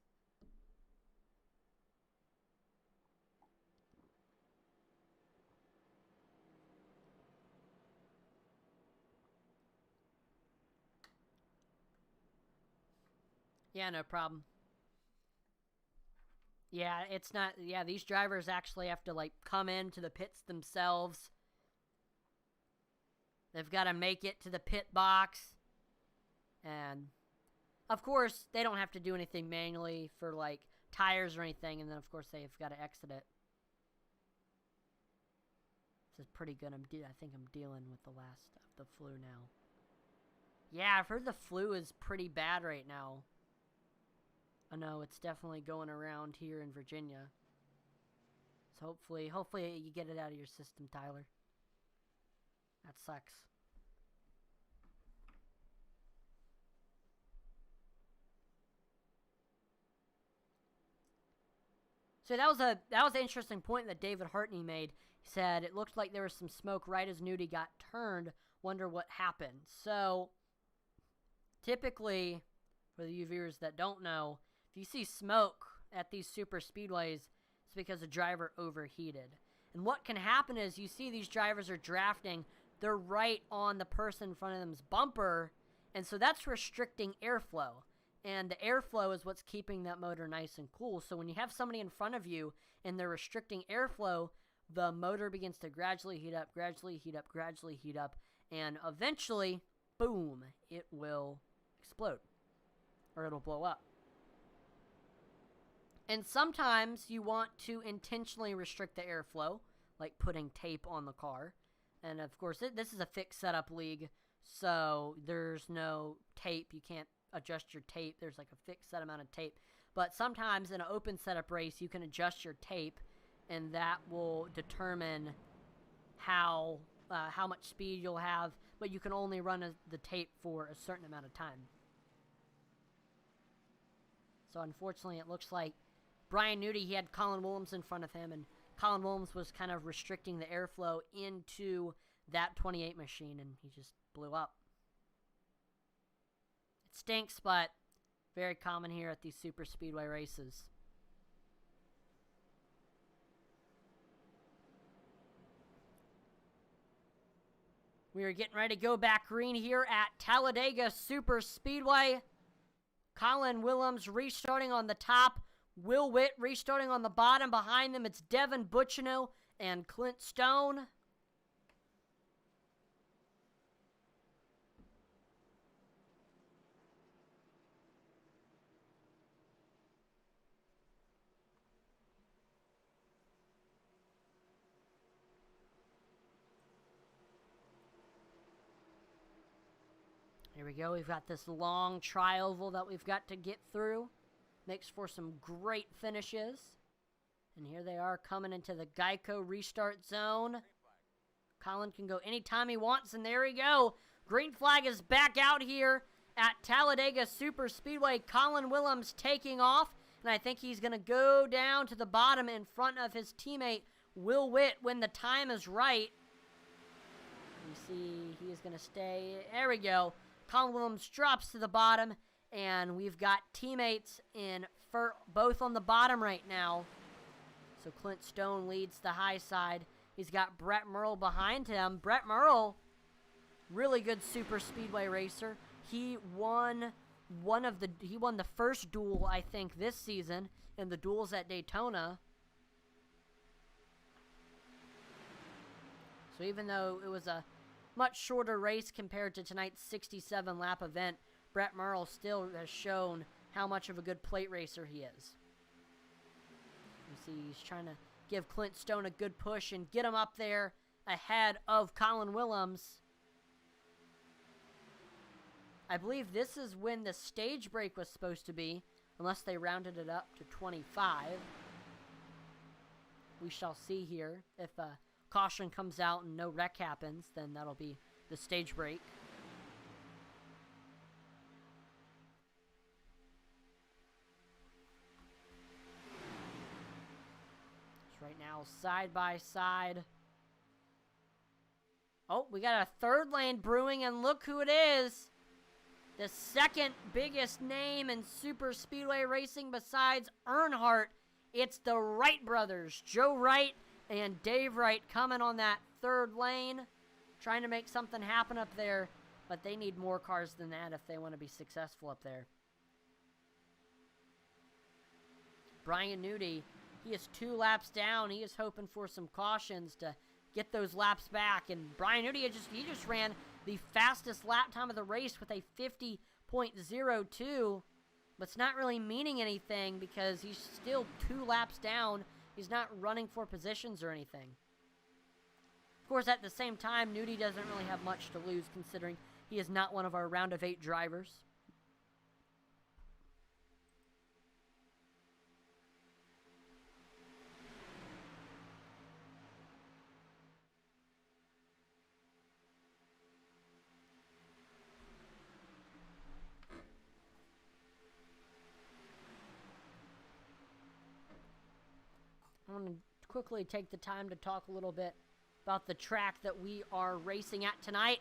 Yeah, no problem. Yeah, it's not... Yeah, these drivers actually have to, come into the pits themselves. They've got to make it to the pit box. And, of course, they don't have to do anything manually for, tires or anything. And then, of course, they've got to exit it. This is pretty good. I think I'm dealing with the last of the flu now. Yeah, I've heard the flu is pretty bad right now. I know it's definitely going around here in Virginia. So hopefully you get it out of your system, Tyler. That sucks. So that was an interesting point that David Hartney made. He said it looked like there was some smoke right as Newty got turned. Wonder what happened. So typically, for you viewers that don't know, if you see smoke at these super speedways, it's because a driver overheated. And what can happen is you see these drivers are drafting, they're right on the person in front of them's bumper, and so that's restricting airflow. And the airflow is what's keeping that motor nice and cool. So when you have somebody in front of you and they're restricting airflow, the motor begins to gradually heat up, gradually heat up, gradually heat up, and eventually, boom, it will explode. Or it'll blow up. And sometimes you want to intentionally restrict the airflow, like putting tape on the car. And of course, this is a fixed setup league, so there's no tape. You can't adjust your tape. There's like a fixed set amount of tape. But sometimes in an open setup race, you can adjust your tape, and that will determine how much speed you'll have. But you can only run the tape for a certain amount of time. So unfortunately, it looks like Brian Newty, he had Colin Williams in front of him, and Colin Williams was kind of restricting the airflow into that 28 machine, and he just blew up. It stinks, but very common here at these super speedway races. We are getting ready to go back green here at Talladega Superspeedway. Colin Williams restarting on the top. Will Witt restarting on the bottom. Behind them, it's Devin Buchno and Clint Stone. Here we go. We've got this long tri-oval that we've got to get through. Makes for some great finishes. And here they are coming into the Geico restart zone. Colin can go anytime he wants, and there we go. Green flag is back out here at Talladega Superspeedway. Colin Willems taking off, and I think he's going to go down to the bottom in front of his teammate, Will Witt, when the time is right. You see he is going to stay. There we go. Colin Willems drops to the bottom, and we've got teammates in both on the bottom right now. So Clint Stone leads the high side. He's got Brett Merle behind him. Brett Merle, really good super speedway racer. He won the first duel, I think, this season in the duels at Daytona. So even though it was a much shorter race compared to tonight's 67-lap event, Brett Merle still has shown how much of a good plate racer he is. You see he's trying to give Clint Stone a good push and get him up there ahead of Colin Willems. I believe this is when the stage break was supposed to be, unless they rounded it up to 25. We shall see here. If a caution comes out and no wreck happens, then that'll be the stage break. Right now, side by side. Oh, we got a third lane brewing, and look who it is. The second biggest name in super speedway racing besides Earnhardt. It's the Wright brothers, Joe Wright and Dave Wright, coming on that third lane, trying to make something happen up there, but they need more cars than that if they want to be successful up there. Brian Nudi, he is 2 laps down. He is hoping for some cautions to get those laps back. And Brian Nudi, he just ran the fastest lap time of the race with a 50.02. But it's not really meaning anything because he's still 2 laps down. He's not running for positions or anything. Of course, at the same time, Nudi doesn't really have much to lose considering he is not one of our round of 8 drivers. I'm going to quickly take the time to talk a little bit about the track that we are racing at tonight.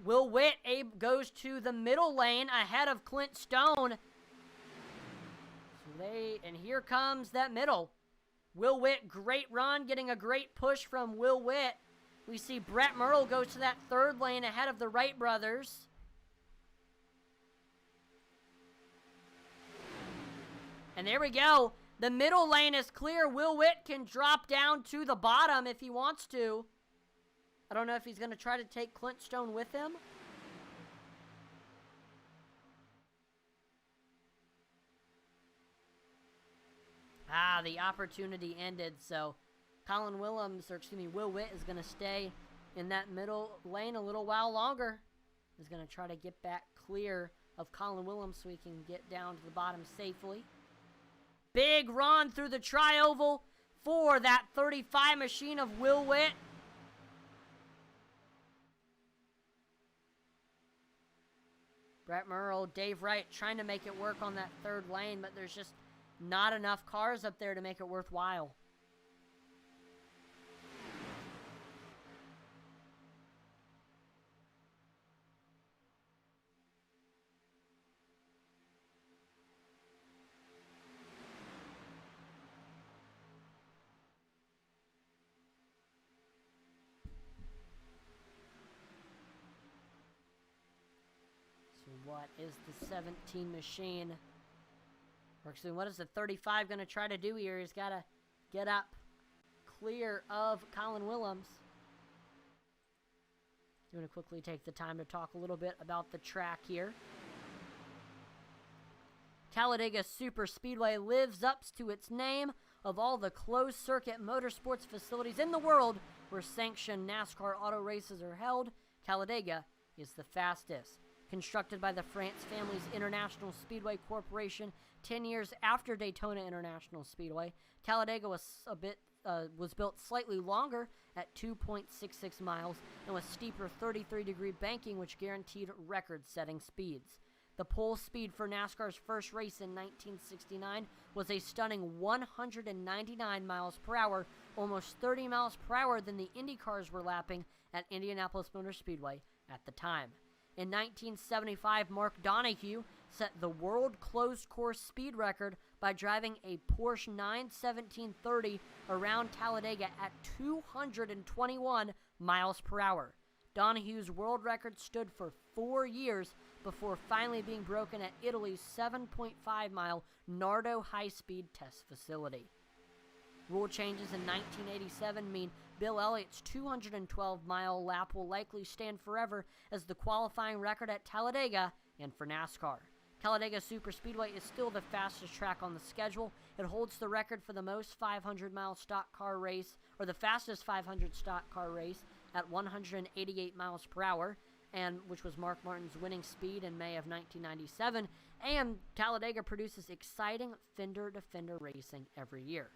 Will Witt goes to the middle lane ahead of Clint Stone. And here comes that middle. Will Witt, great run, getting a great push from Will Witt. We see Brett Merle goes to that third lane ahead of the Wright brothers. And there we go. The middle lane is clear. Will Witt can drop down to the bottom if he wants to. I don't know if he's going to try to take Clint Stone with him. The opportunity ended, so Will Witt is going to stay in that middle lane a little while longer. He's going to try to get back clear of Colin Willems so he can get down to the bottom safely. Big run through the tri-oval for that 35 machine of Will Witt. Brett Merle, Dave Wright trying to make it work on that third lane, but there's just not enough cars up there to make it worthwhile. What is the 17 machine? Or actually, what is the 35 going to try to do here? He's got to get up clear of Colin Willems. I'm going to quickly take the time to talk a little bit about the track here. Talladega Superspeedway lives up to its name of all the closed-circuit motorsports facilities in the world where sanctioned NASCAR auto races are held. Talladega is the fastest. Constructed by the France Family's International Speedway Corporation 10 years after Daytona International Speedway, Talladega was built slightly longer at 2.66 miles and with steeper 33-degree banking, which guaranteed record-setting speeds. The pole speed for NASCAR's first race in 1969 was a stunning 199 miles per hour, almost 30 miles per hour than the Indy cars were lapping at Indianapolis Motor Speedway at the time. In 1975, Mark Donohue set the world closed course speed record by driving a Porsche 91730 around Talladega at 221 miles per hour. Donohue's world record stood for 4 years before finally being broken at Italy's 7.5-mile Nardo high-speed test facility. Rule changes in 1987 mean Bill Elliott's 212-mile lap will likely stand forever as the qualifying record at Talladega and for NASCAR. Talladega Superspeedway is still the fastest track on the schedule. It holds the record for the most 500-mile stock car race, or the fastest 500 stock car race, at 188 miles per hour, and which was Mark Martin's winning speed in May of 1997. And Talladega produces exciting fender-to-fender racing every year.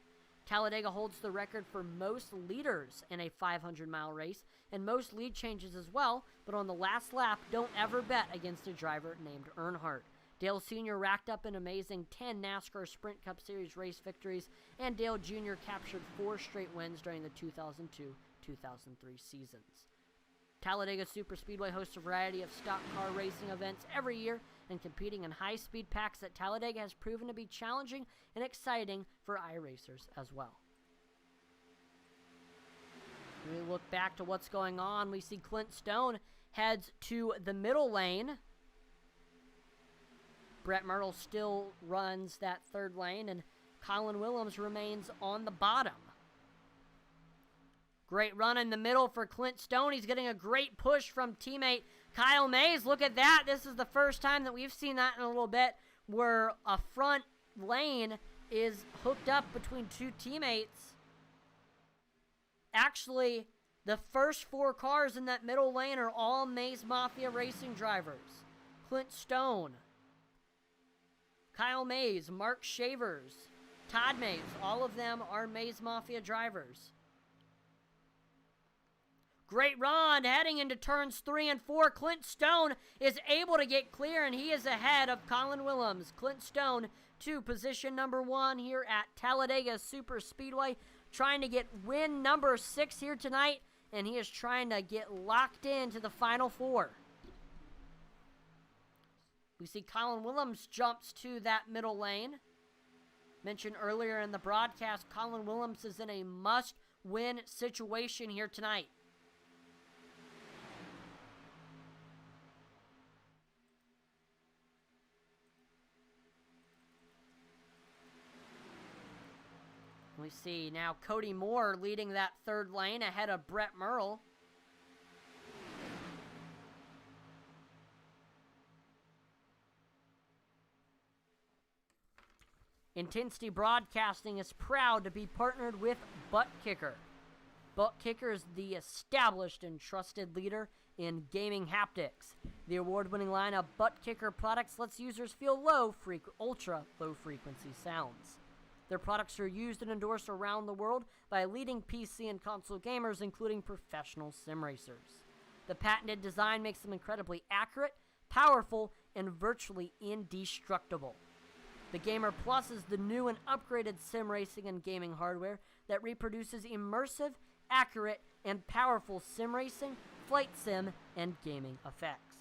Talladega holds the record for most leaders in a 500-mile race, and most lead changes as well, but on the last lap, don't ever bet against a driver named Earnhardt. Dale Sr. racked up an amazing 10 NASCAR Sprint Cup Series race victories, and Dale Jr. captured 4 straight wins during the 2002-2003 seasons. Talladega Superspeedway hosts a variety of stock car racing events every year, and competing in high-speed packs at Talladega has proven to be challenging and exciting for iRacers as well. When we look back to what's going on, we see Clint Stone heads to the middle lane. Brett Myrtle still runs that third lane, and Colin Willems remains on the bottom. Great run in the middle for Clint Stone. He's getting a great push from teammate Kyle Mays. Look at that. This is the first time that we've seen that in a little bit, where a front lane is hooked up between two teammates. Actually, the first 4 cars in that middle lane are all Mays Mafia racing drivers. Clint Stone, Kyle Mays, Mark Shavers, Todd Mays, all of them are Mays Mafia drivers. Great run heading into turns 3 and 4. Clint Stone is able to get clear, and he is ahead of Colin Willems. Clint Stone to position number 1 here at Talladega Superspeedway, trying to get win number 6 here tonight, and he is trying to get locked into the final 4. We see Colin Willems jumps to that middle lane. Mentioned earlier in the broadcast, Colin Willems is in a must-win situation here tonight. We see now Cody Moore leading that third lane ahead of Brett Myrtle. Intensity Broadcasting is proud to be partnered with Butt Kicker. Butt Kicker is the established and trusted leader in gaming haptics. The award-winning line of Butt Kicker products lets users feel ultra low frequency sounds. Their products are used and endorsed around the world by leading PC and console gamers, including professional sim racers. The patented design makes them incredibly accurate, powerful, and virtually indestructible. The Gamer Plus is the new and upgraded sim racing and gaming hardware that reproduces immersive, accurate, and powerful sim racing, flight sim, and gaming effects.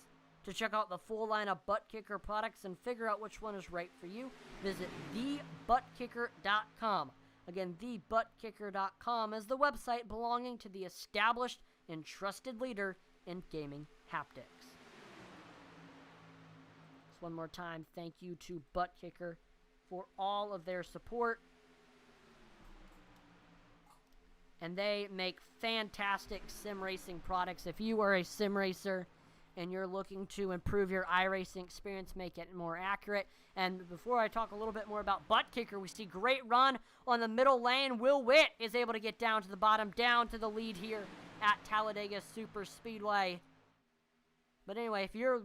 To check out the full line of Butt Kicker products and figure out which one is right for you, visit thebuttkicker.com. Again, thebuttkicker.com is the website belonging to the established and trusted leader in gaming haptics. Just one more time, thank you to Butt Kicker for all of their support. And they make fantastic sim racing products. If you are a sim racer and you're looking to improve your iRacing experience, make it more accurate. And before I talk a little bit more about Butt Kicker, we see great run on the middle lane. Will Witt is able to get down to the bottom, down to the lead here at Talladega Superspeedway. But anyway, if you're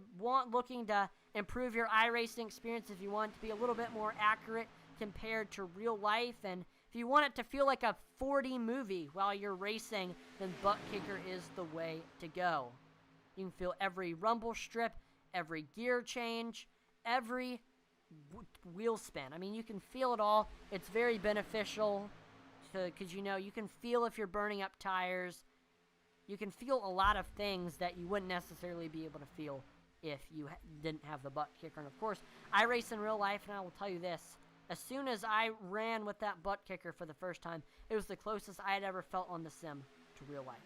looking to improve your iRacing experience, if you want it to be a little bit more accurate compared to real life, and if you want it to feel like a 4D movie while you're racing, then butt kicker is the way to go. You can feel every rumble strip, every gear change, every wheel spin. I mean, you can feel it all. It's very beneficial because, you know, you can feel if you're burning up tires. You can feel a lot of things that you wouldn't necessarily be able to feel if you didn't have the butt kicker. And, of course, I race in real life, and I will tell you this. As soon as I ran with that butt kicker for the first time, it was the closest I had ever felt on the sim to real life.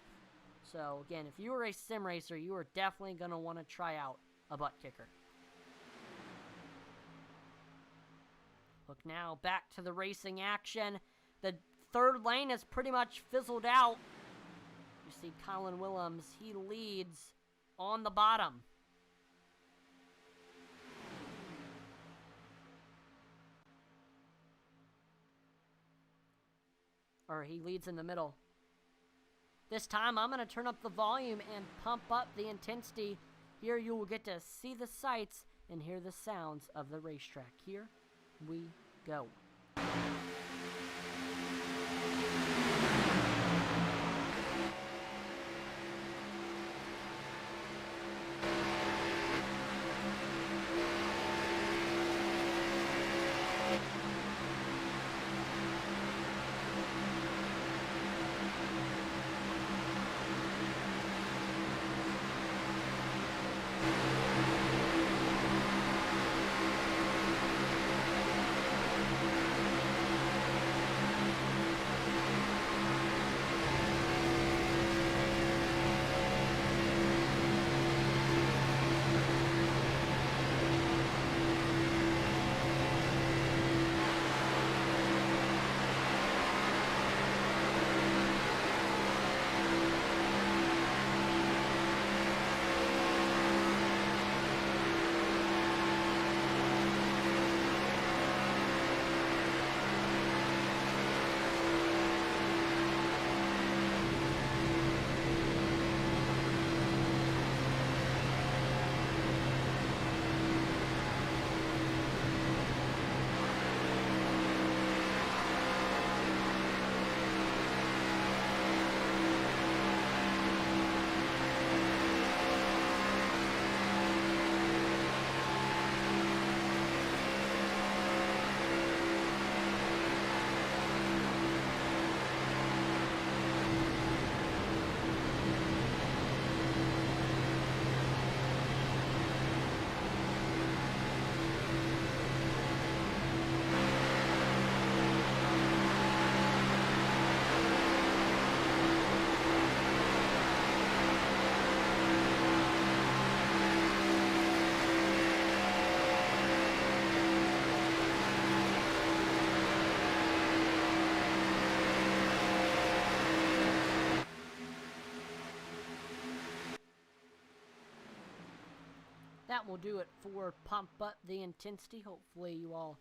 So, again, if you were a sim racer, you are definitely going to want to try out a butt kicker. Look now, back to the racing action. The third lane is pretty much fizzled out. You see Colin Willems, he leads on the bottom. Or he leads in the middle. This time I'm going to turn up the volume and pump up the intensity. Here you will get to see the sights and hear the sounds of the racetrack. Here we go. That will do it for Pump Up the Intensity. Hopefully you all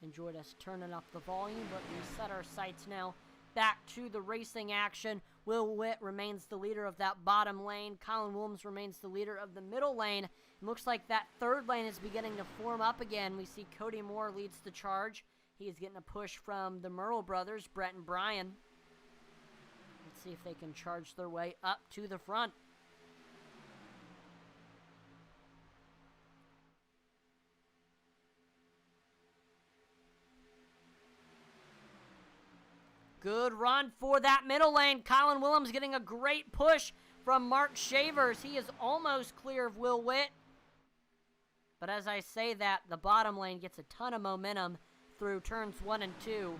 enjoyed us turning up the volume, but we set our sights now back to the racing action. Will Witt remains the leader of that bottom lane. Colin Willems remains the leader of the middle lane. It looks like that third lane is beginning to form up again. We see Cody Moore leads the charge. He is getting a push from the Merle brothers, Brett and Brian. Let's see if they can charge their way up to the front. Good run for that middle lane. Colin Willems getting a great push from Mark Shavers. He is almost clear of Will Witt. But as I say that, the bottom lane gets a ton of momentum through turns 1 and 2.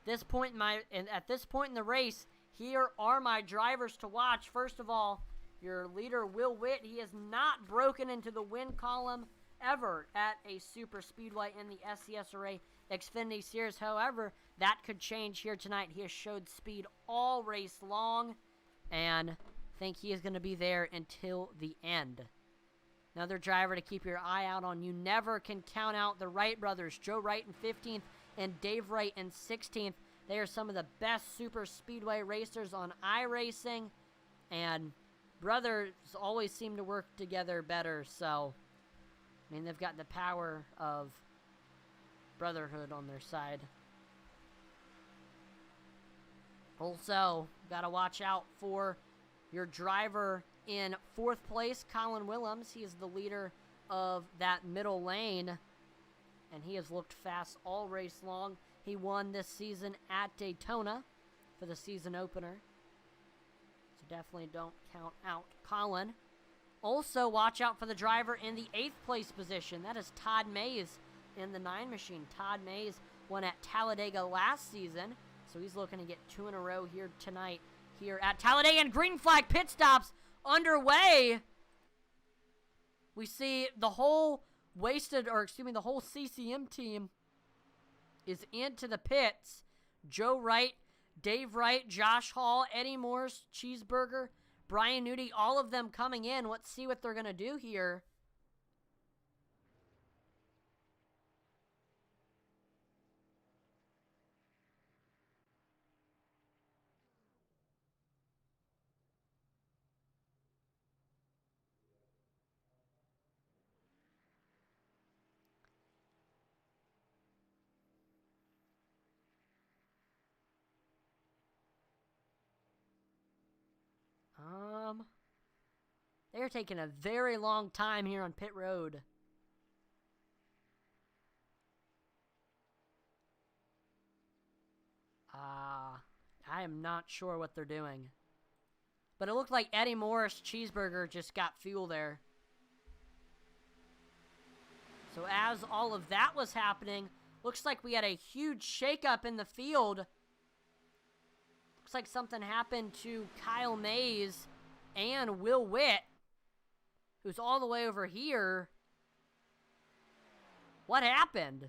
At this point in the race, here are my drivers to watch. First of all, your leader, Will Witt. He has not broken into the win column ever at a super speedway in the SCSRA Xfinity Series. However, that could change here tonight. He has showed speed all race long, and I think he is going to be there until the end. Another driver to keep your eye out on. You never can count out the Wright brothers, Joe Wright in 15th and Dave Wright in 16th. They are some of the best super speedway racers on iRacing, and brothers always seem to work together better, so, I mean, they've got the power of brotherhood on their side. Also, gotta watch out for your driver in 4th place, Colin Willems. He is the leader of that middle lane, and he has looked fast all race long. He won this season at Daytona for the season opener, so definitely don't count out Colin. Also, watch out for the driver in the 8th place position. That is Todd Mays in the 9 machine. Todd Mays won at Talladega last season, so he's looking to get 2 in a row here tonight here at Talladega, and green flag pit stops underway. We see the whole the whole CCM team is into the pits. Joe Wright, Dave Wright, Josh Hall, Eddie Morse, Cheeseburger, Brian Nudi, all of them coming in. Let's see what they're going to do here. They're taking a very long time here on pit road. I am not sure what they're doing. But it looked like Eddie Morris Cheeseburger just got fuel there. So as all of that was happening, looks like we had a huge shakeup in the field. Looks like something happened to Kyle Mays and Will Witt, who's all the way over here. What happened?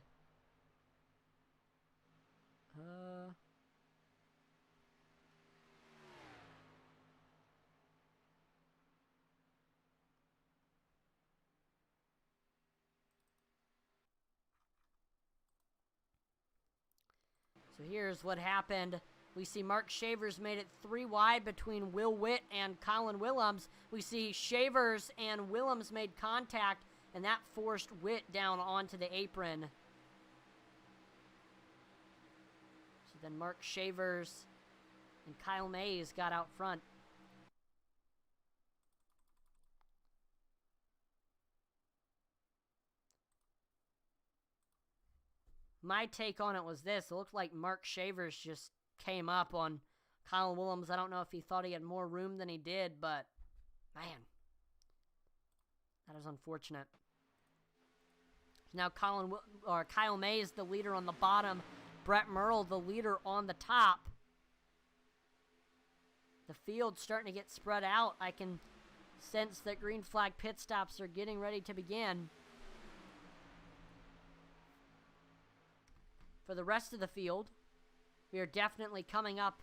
So here's what happened. We see Mark Shavers made it 3 wide between Will Witt and Colin Willems. We see Shavers and Willems made contact, and that forced Witt down onto the apron. So then Mark Shavers and Kyle Mays got out front. My take on it was this. It looked like Mark Shavers just came up on Colin Willems. I don't know if he thought he had more room than he did, but man, that is unfortunate. Now Kyle Mays, the leader on the bottom. Brett Merle, the leader on the top. The field's starting to get spread out. I can sense that green flag pit stops are getting ready to begin. For the rest of the field, we are definitely coming up,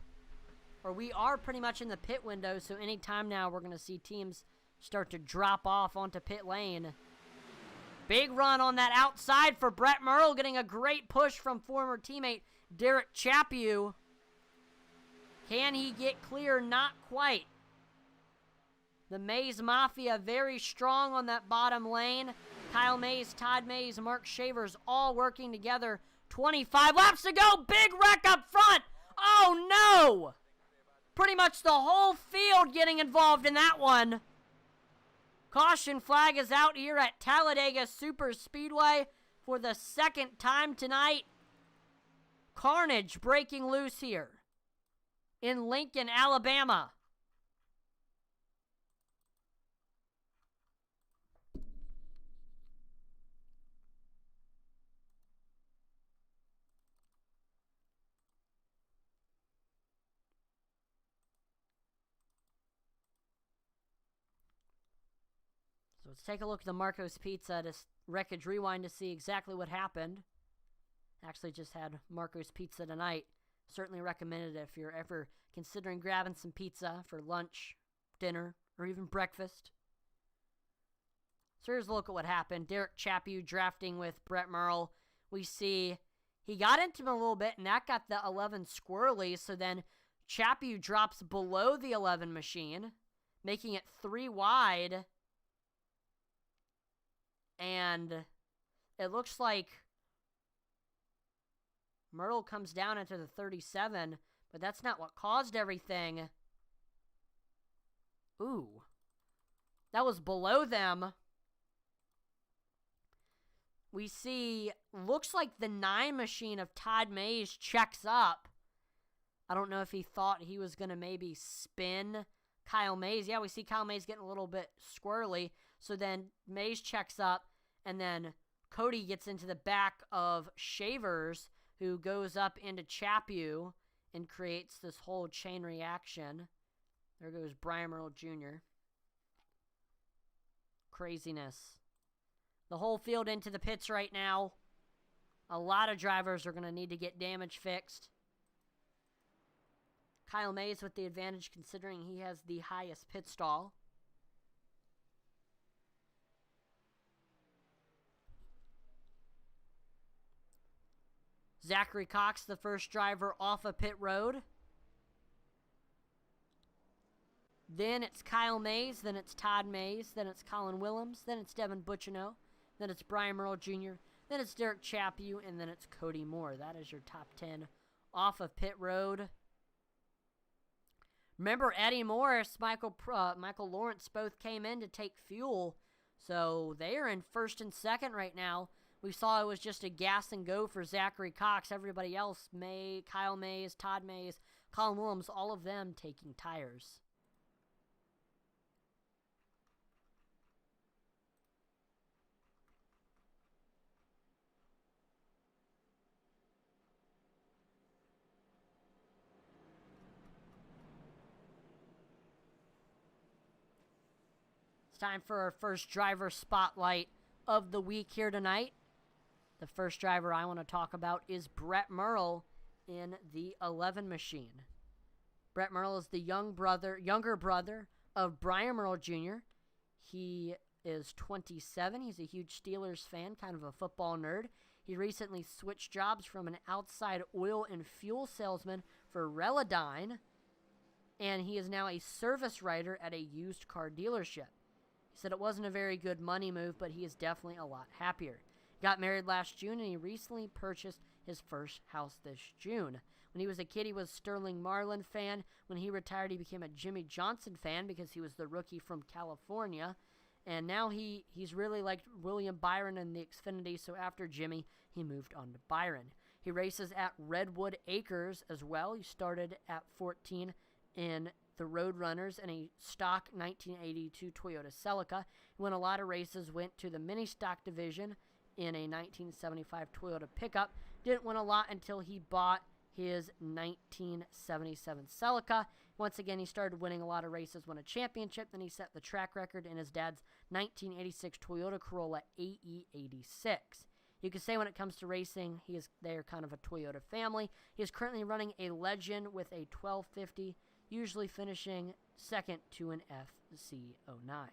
or we are pretty much in the pit window, so anytime now we're going to see teams start to drop off onto pit lane. Big run on that outside for Brett Merle, getting a great push from former teammate Derek Chaput. Can he get clear? Not quite. The Mays Mafia very strong on that bottom lane. Kyle Mays, Todd Mays, Mark Shavers all working together. 25 laps to go. Big wreck up front. Oh, no. Pretty much the whole field getting involved in that one. Caution flag is out here at Talladega Superspeedway for the 2nd time tonight. Carnage breaking loose here in Lincoln, Alabama. So let's take a look at the Marco's Pizza Wreckage Rewind to see exactly what happened. Actually just had Marco's Pizza tonight. Certainly recommend it if you're ever considering grabbing some pizza for lunch, dinner, or even breakfast. So here's a look at what happened. Derek Chaput drafting with Brett Merle. We see he got into him a little bit, and that got the 11 squirrely. So then Chaput drops below the 11 machine, making it 3 wide. And it looks like Myrtle comes down into the 37, but that's not what caused everything. Ooh. That was below them. We see, looks like the 9 machine of Todd Mays checks up. I don't know if he thought he was going to maybe spin Kyle Mays. Yeah, we see Kyle Mays getting a little bit squirrely. So then Mays checks up, and then Cody gets into the back of Shavers, who goes up into Chaput and creates this whole chain reaction. There goes Brian Merle Jr. Craziness. The whole field into the pits right now. A lot of drivers are going to need to get damage fixed. Kyle Mays with the advantage considering he has the highest pit stall. Zachary Cox, the first driver off of pit road. Then it's Kyle Mays, then it's Todd Mays, then it's Colin Willems, then it's Devin Butchino, then it's Brian Merle Jr., then it's Derek Chaput, and then it's Cody Moore. That is your top 10 off of pit road. Remember, Eddie Morris, Michael Lawrence both came in to take fuel, so they are in first and second right now. We saw it was just a gas and go for Zachary Cox. Everybody else, Kyle Mays, Todd Mays, Colin Willems, all of them taking tires. It's time for our first driver spotlight of the week here tonight. The first driver I want to talk about is Brett Merle in the 11 machine. Brett Merle is the younger brother of Brian Merle Jr. He is 27. He's a huge Steelers fan, kind of a football nerd. He recently switched jobs from an outside oil and fuel salesman for Relodyne, and he is now a service writer at a used car dealership. He said it wasn't a very good money move, but he is definitely a lot happier. Got married last June, and he recently purchased his first house this June. When he was a kid, he was a Sterling Marlin fan. When he retired, he became a Jimmy Johnson fan because he was the rookie from California. And now he's really liked William Byron in the Xfinity, so after Jimmy, he moved on to Byron. He races at Redwood Acres as well. He started at 14 in the Roadrunners in a stock 1982 Toyota Celica. He won a lot of races, went to the mini stock division in a 1975 Toyota pickup. Didn't win a lot until he bought his 1977 Celica. Once again, he started winning a lot of races, won a championship, then he set the track record in his dad's 1986 Toyota Corolla AE86. You could say when it comes to racing, they are kind of a Toyota family. He is currently running a Legend with a 1250, usually finishing second to an FC09.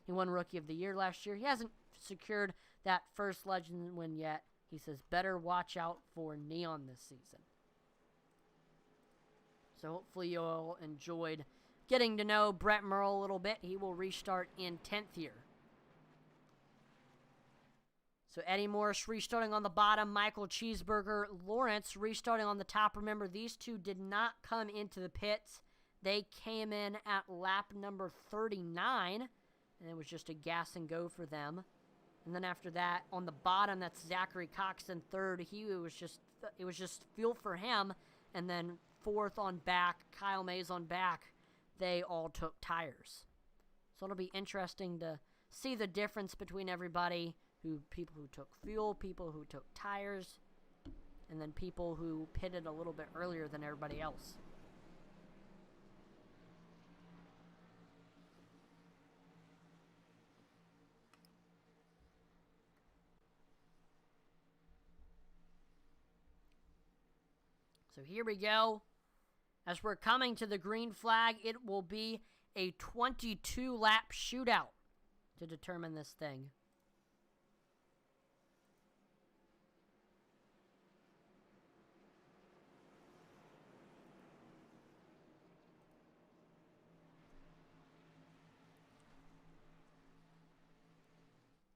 He won Rookie of the Year last year. He hasn't secured that first Legend win yet. He says, better watch out for Neon this season. So hopefully you all enjoyed getting to know Brett Merle a little bit. He will restart in 10th year. So Eddie Morris restarting on the bottom. Michael Cheeseburger Lawrence restarting on the top. Remember, these two did not come into the pits. They came in at lap number 39, and it was just a gas and go for them. And then after that, on the bottom, that's Zachary Cox in third. It was just fuel for him. And then fourth on back, Kyle Mays on back. They all took tires. So it'll be interesting to see the difference between everybody. People who took fuel, people who took tires, and then people who pitted a little bit earlier than everybody else. So here we go. As we're coming to the green flag, it will be a 22-lap shootout to determine this thing.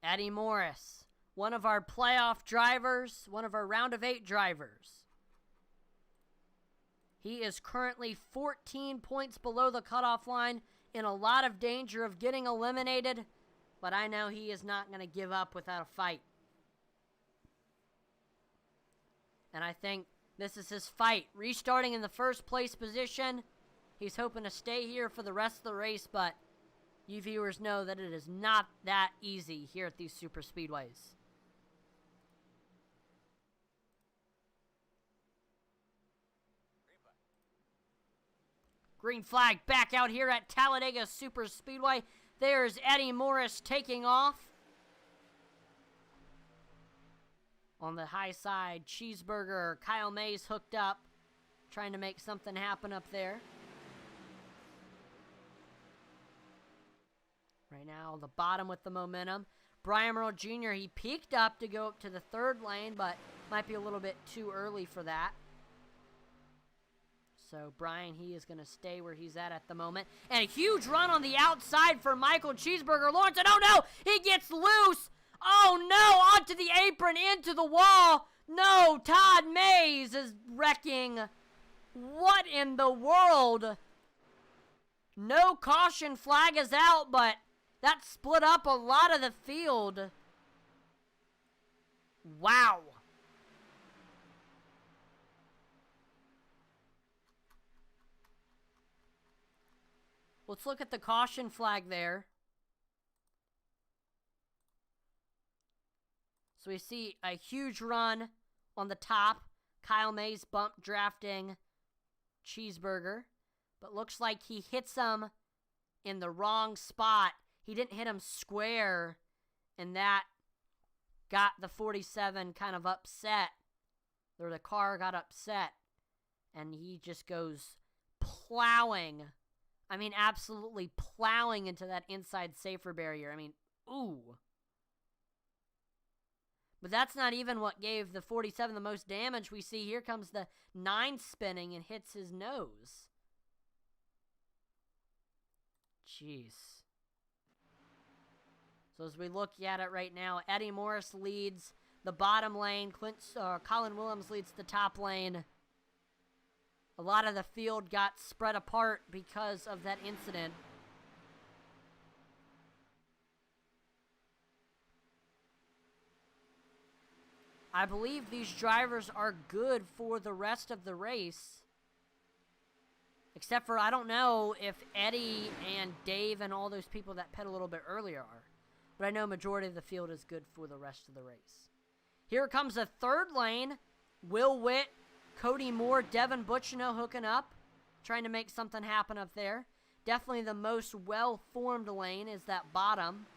Eddie Morris, one of our playoff drivers, one of our round of 8 drivers. He is currently 14 points below the cutoff line, in a lot of danger of getting eliminated, but I know he is not going to give up without a fight. And I think this is his fight. Restarting in the first place position. He's hoping to stay here for the rest of the race, but you viewers know that it is not that easy here at these super speedways. Green flag back out here at Talladega Superspeedway. There's Eddie Morris taking off. On the high side, Cheeseburger, Kyle Mays hooked up, trying to make something happen up there. Right now, the bottom with the momentum. Brian Merle Jr., he peaked up to go up to the 3rd lane, but might be a little bit too early for that. So Brian, he is going to stay where he's at the moment. And a huge run on the outside for Michael Cheeseburger Lawrence. And oh no, he gets loose. Oh no, onto the apron, into the wall. No, Todd Mays is wrecking. What in the world? No caution flag is out, but that split up a lot of the field. Wow. Let's look at the caution flag there. So we see a huge run on the top. Kyle Mays bump drafting Cheeseburger. But looks like he hits him in the wrong spot. He didn't hit him square. And that got the 47 kind of upset. Or the car got upset. And he just goes plowing. I mean, absolutely plowing into that inside safer barrier. I mean, ooh. But that's not even what gave the 47 the most damage. We see here comes the 9 spinning and hits his nose. Jeez. So as we look at it right now, Eddie Morris leads the bottom lane. Colin Williams leads the top lane. A lot of the field got spread apart because of that incident. I believe these drivers are good for the rest of the race. Except for, I don't know if Eddie and Dave and all those people that pit a little bit earlier are. But I know majority of the field is good for the rest of the race. Here comes a 3rd lane. Will Witt, Cody Moore, Devin Butchino hooking up, trying to make something happen up there. Definitely the most well-formed lane is that bottom.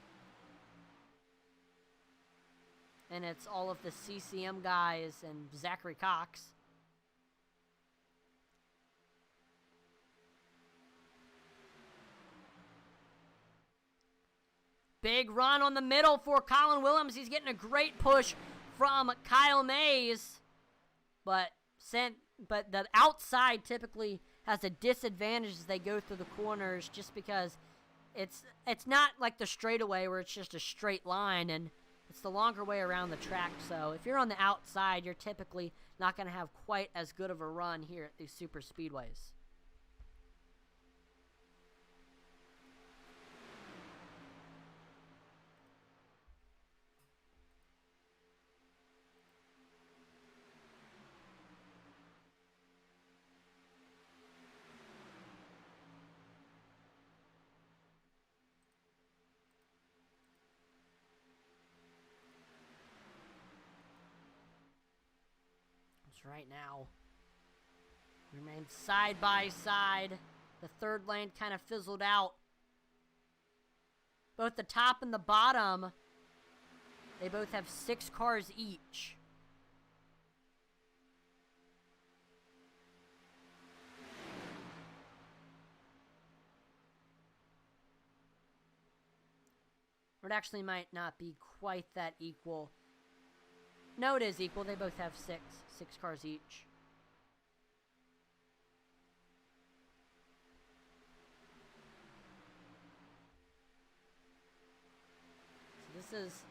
And it's all of the CCM guys and Zachary Cox. Big run on the middle for Colin Williams. He's getting a great push from Kyle Mays. But the outside typically has a disadvantage as they go through the corners, just because it's not like the straightaway where it's just a straight line, and it's the longer way around the track. So if you're on the outside, you're typically not going to have quite as good of a run here at these super speedways. Right now, remain side by side. The 3rd lane kind of fizzled out. Both the top and the bottom, they both have 6 cars each. It actually might not be quite that equal. No, it is equal. They both have 6 cars each. So this is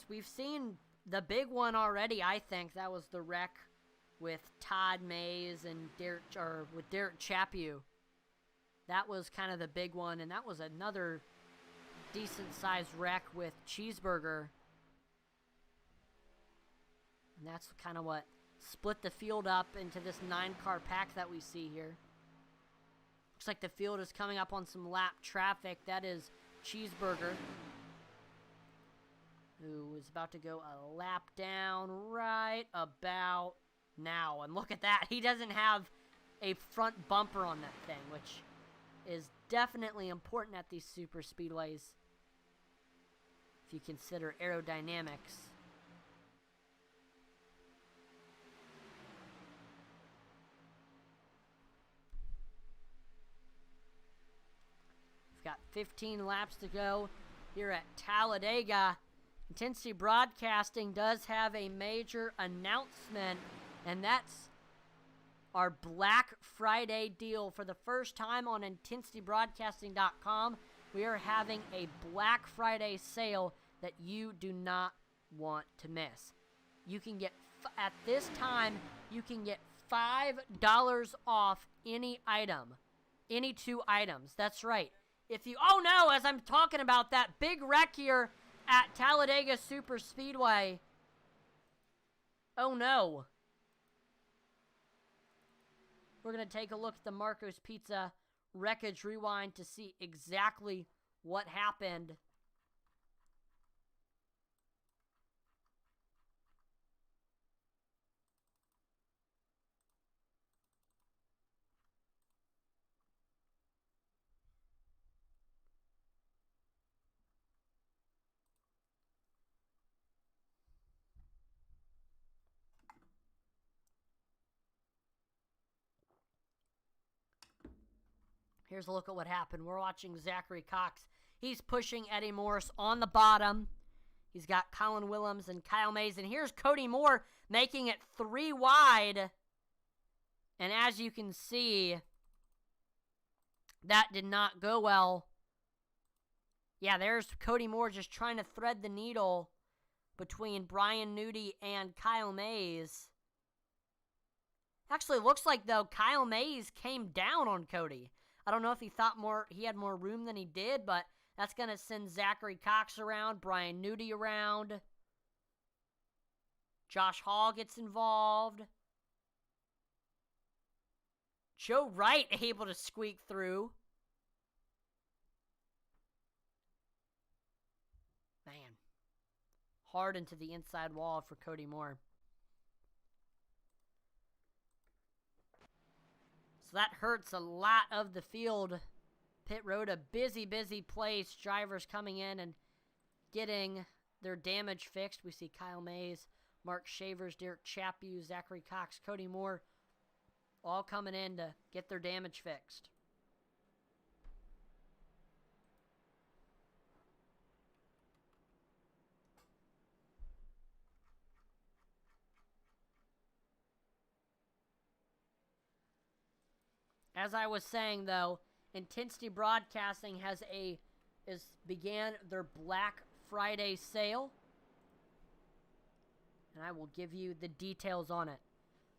we've seen the big one already, I think. That was the wreck with Todd Mays and with Derek Chaput. That was kind of the big one, and that was another decent-sized wreck with Cheeseburger. And that's kind of what split the field up into this 9-car pack that we see here. Looks like the field is coming up on some lap traffic. That is Cheeseburger, who is about to go a lap down right about now. And look at that. He doesn't have a front bumper on that thing, which is definitely important at these super speedways if you consider aerodynamics. We've got 15 laps to go here at Talladega. Intensity Broadcasting does have a major announcement, and that's our Black Friday deal. For the first time on IntensityBroadcasting.com, we are having a Black Friday sale that you do not want to miss. You can get, at this time, you can get $5 off any item. Any 2 items. That's right. If you, oh no, as I'm talking about that big wreck here at Talladega Superspeedway. Oh no. We're going to take a look at the Marco's Pizza Wreckage Rewind to see exactly what happened. Here's a look at what happened. We're watching Zachary Cox. He's pushing Eddie Morris on the bottom. He's got Colin Willems and Kyle Mays. And here's Cody Moore making it 3 wide. And as you can see, that did not go well. Yeah, there's Cody Moore just trying to thread the needle between Brian Nudi and Kyle Mays. Actually, looks like, though, Kyle Mays came down on Cody. I don't know if he thought he had more room than he did, but that's going to send Zachary Cox around, Brian Nudi around. Josh Hall gets involved. Joe Wright able to squeak through. Man. Hard into the inside wall for Cody Moore. So that hurts a lot of the field. Pit road, a busy, busy place. Drivers coming in and getting their damage fixed. We see Kyle Mays, Mark Shavers, Derek Chaput, Zachary Cox, Cody Moore, all coming in to get their damage fixed. As I was saying, though, Intensity Broadcasting began their Black Friday sale, and I will give you the details on it.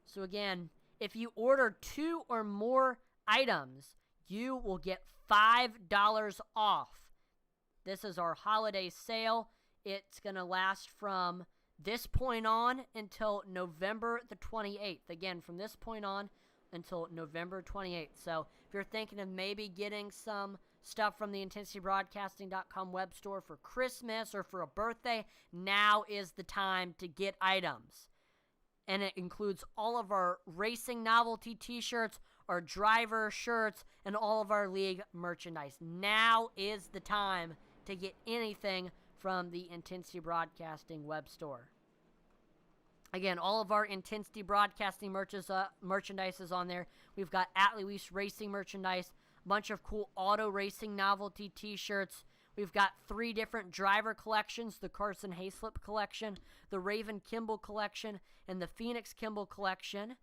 So again, if you order 2 or more items, you will get $5 off. This is our holiday sale. It's going to last from this point on until November the 28th. Again, from this point on until November 28th. So if you're thinking of maybe getting some stuff from the IntensityBroadcasting.com web store for Christmas or for a birthday, now is the time to get items. And it includes all of our racing novelty t-shirts, our driver shirts, and all of our league merchandise. Now is the time to get anything from the Intensity Broadcasting web store. Again, all of our Intensity Broadcasting merchandise is on there. We've got At Luis Racing merchandise, a bunch of cool auto racing novelty t-shirts. We've got 3 different driver collections, the Carson Hayslip collection, the Raven Kimball collection, and the Phoenix Kimball collection.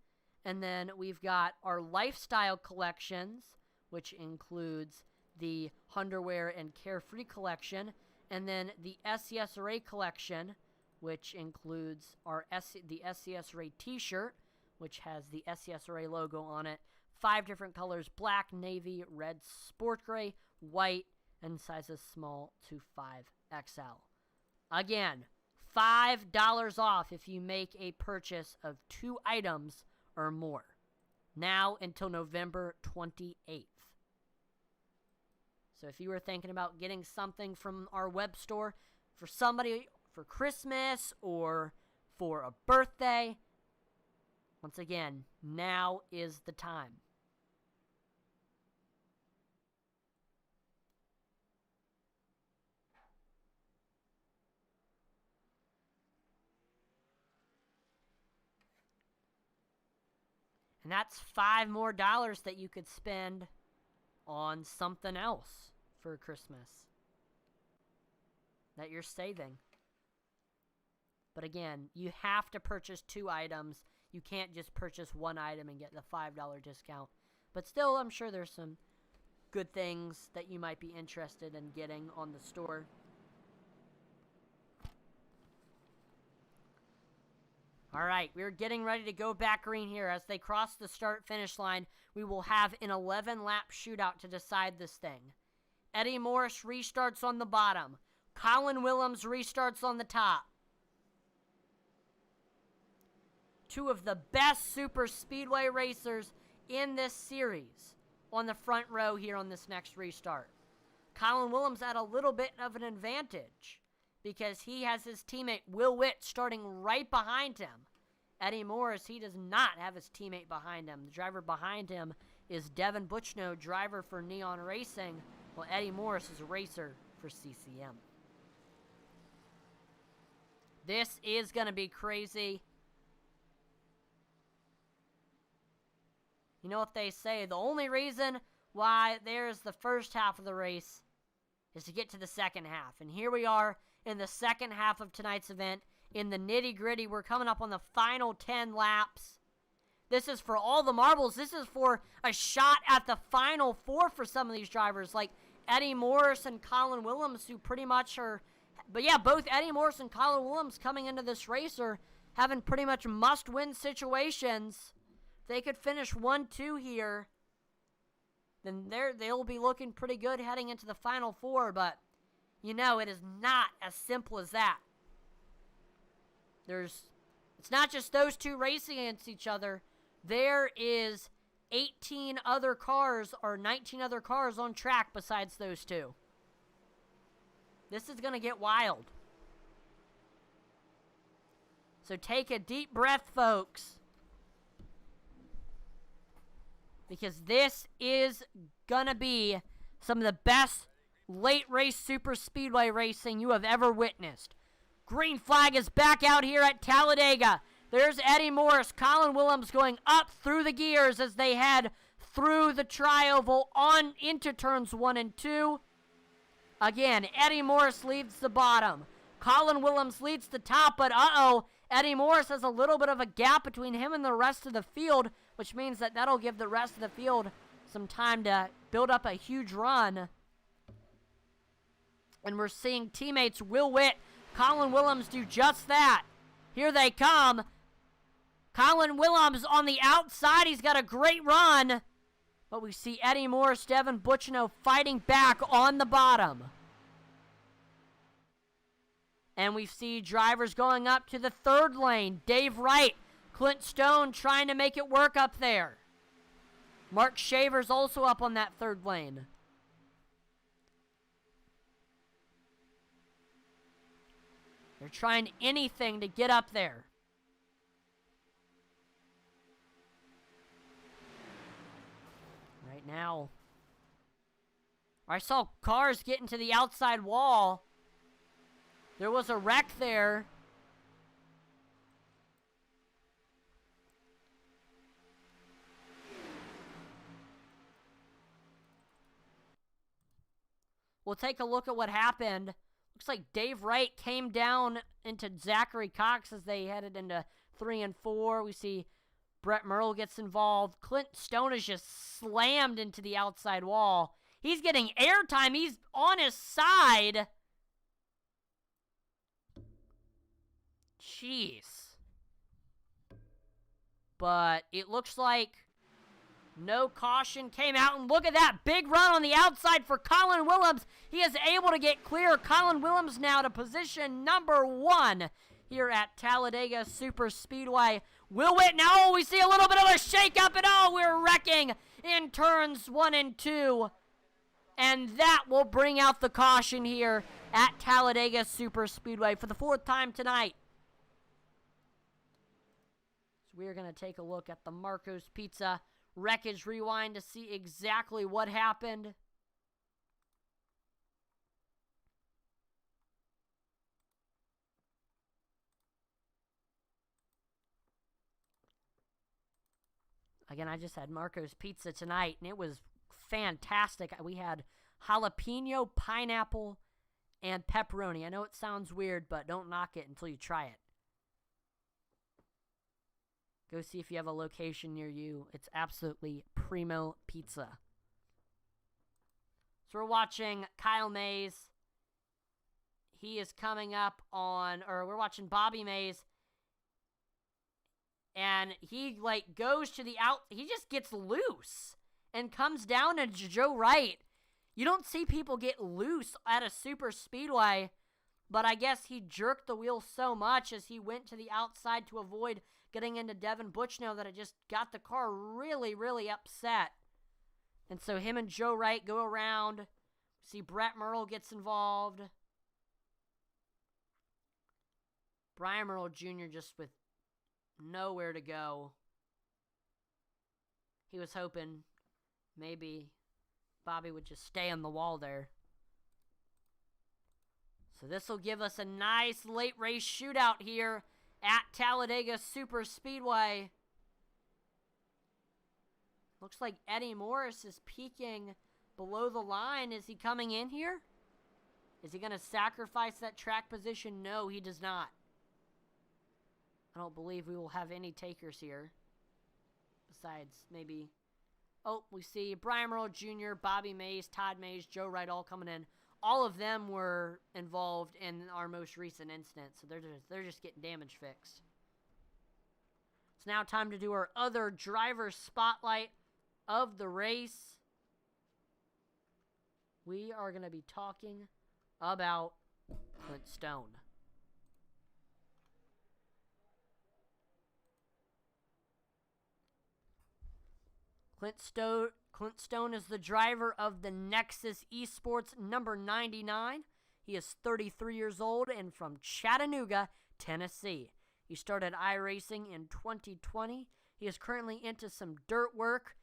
And then we've got our lifestyle collections, which includes the Underwear and Carefree collection, And then the SCSRA collection, which includes the SCSRA t-shirt, which has the SCSRA logo on it. 5 different colors: black, navy, red, sport gray, white, and sizes small to 5XL. Again, $5 off if you make a purchase of 2 items or more. Now until November 28th. So if you were thinking about getting something from our web store for somebody for Christmas or for a birthday, once again, now is the time. And that's $5 more that you could spend on something else for Christmas that you're saving. But again, you have to purchase 2 items. You can't just purchase 1 item and get the $5 discount. But still, I'm sure there's some good things that you might be interested in getting on the store. All right, we're getting ready to go back green here. As they cross the start-finish line, we will have an 11-lap shootout to decide this thing. Eddie Morris restarts on the bottom. Colin Willems restarts on the top. 2 of the best super speedway racers in this series on the front row here on this next restart. Colin Willems at a little bit of an advantage because he has his teammate Will Witt starting right behind him. Eddie Morris, he does not have his teammate behind him. The driver behind him is Devin Buchno, driver for Neon Racing, while Eddie Morris is a racer for CCM. This is going to be crazy. You know what they say, the only reason why there's the first half of the race is to get to the second half. And here we are in the second half of tonight's event. In the nitty-gritty, we're coming up on the final 10 laps. This is for all the marbles. This is for a shot at the final 4 for some of these drivers, like Eddie Morris and Colin Willems, who pretty much are... But yeah, both Eddie Morris and Colin Willems coming into this race are having pretty much must-win situations. If they could finish 1-2 here, then they'll be looking pretty good heading into the final 4, but you know, it is not as simple as that. It's not just those 2 racing against each other. There is 18 other cars or 19 other cars on track besides those 2. This is going to get wild. So take a deep breath, folks. Because this is going to be some of the best late race super speedway racing you have ever witnessed. Green flag is back out here at Talladega. There's Eddie Morris, Colin Willems going up through the gears as they head through the tri-oval on into turns 1 and 2. Again, Eddie Morris leads the bottom. Colin Willems leads the top, but Eddie Morris has a little bit of a gap between him and the rest of the field, which means that that'll give the rest of the field some time to build up a huge run. And we're seeing teammates Will Witt, Colin Willems do just that. Here they come. Colin Willems on the outside. He's got a great run. But we see Eddie Morris, Devin Buchno fighting back on the bottom. And we see drivers going up to the 3rd lane. Dave Wright, Clint Stone trying to make it work up there. Mark Shaver's also up on that 3rd lane. They're trying anything to get up there. Right now, I saw cars getting to the outside wall. There was a wreck there. We'll take a look at what happened. Looks like Dave Wright came down into Zachary Cox as they headed into 3 and 4. We see Brett Merle gets involved. Clint Stone is just slammed into the outside wall. He's getting airtime. He's on his side. Jeez. But it looks like no caution came out, and look at that big run on the outside for Colin Willems. He is able to get clear. Colin Willems now to position number 1 here at Talladega Superspeedway. Will Witt, now we see a little bit of a shake-up, and we're wrecking in turns 1 and 2. And that will bring out the caution here at Talladega Superspeedway for the 4th time tonight. So we're going to take a look at the Marco's Pizza wreckage rewind to see exactly what happened. Again, I just had Marco's Pizza tonight, and it was fantastic. We had jalapeno, pineapple, and pepperoni. I know it sounds weird, but don't knock it until you try it. Go see if you have a location near you. It's absolutely primo pizza. So we're watching Kyle Mays. He is coming up on, or we're watching Bobby Mays. And he, goes to the out. He just gets loose and comes down to Joe Wright. You don't see people get loose at a super speedway, but I guess he jerked the wheel so much as he went to the outside to avoid getting into Devin Bushnell that it just got the car really, really upset. And so him and Joe Wright go around. See Brett Merle gets involved. Brian Merle Jr. just with nowhere to go. He was hoping maybe Bobby would just stay on the wall there. So this will give us a nice late race shootout here at Talladega Superspeedway. Looks like Eddie Morris is peaking below the line. Is he coming in here? Is he going to sacrifice that track position? No, he does not. I don't believe we will have any takers here. Besides, maybe... Oh, we see Brian Merle Jr., Bobby Mays, Todd Mays, Joe Wright all coming in. All of them were involved in our most recent incident, so they're just getting damage fixed. It's now time to do our other driver spotlight of the race. We are going to be talking about Clint Stone. Clint Stone is the driver of the Nexus Esports number 99. He is 33 years old and from Chattanooga, Tennessee. He started iRacing in 2020. He is currently into some dirt work,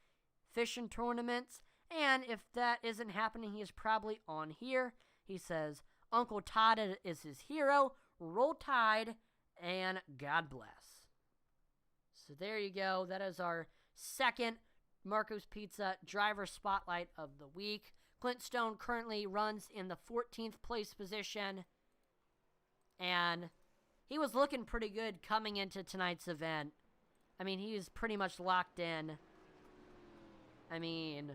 fishing tournaments, and if that isn't happening, he is probably on here. He says, Uncle Todd is his hero, Roll Tide, and God bless. So there you go. That is our second Marco's Pizza driver spotlight of the week. Clint Stone currently runs in the 14th place position, and he was looking pretty good coming into tonight's event. I mean, he is pretty much locked in. I mean,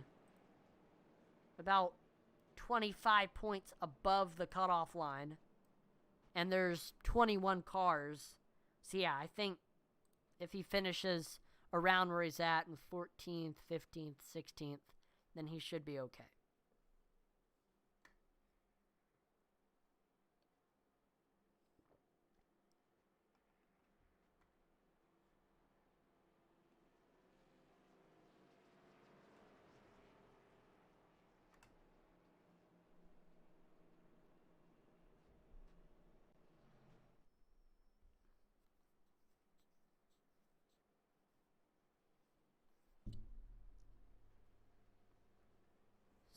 about 25 points above the cutoff line, and there's 21 cars. So yeah, I think if he finishes around where he's at in 14th, 15th, 16th, then he should be okay.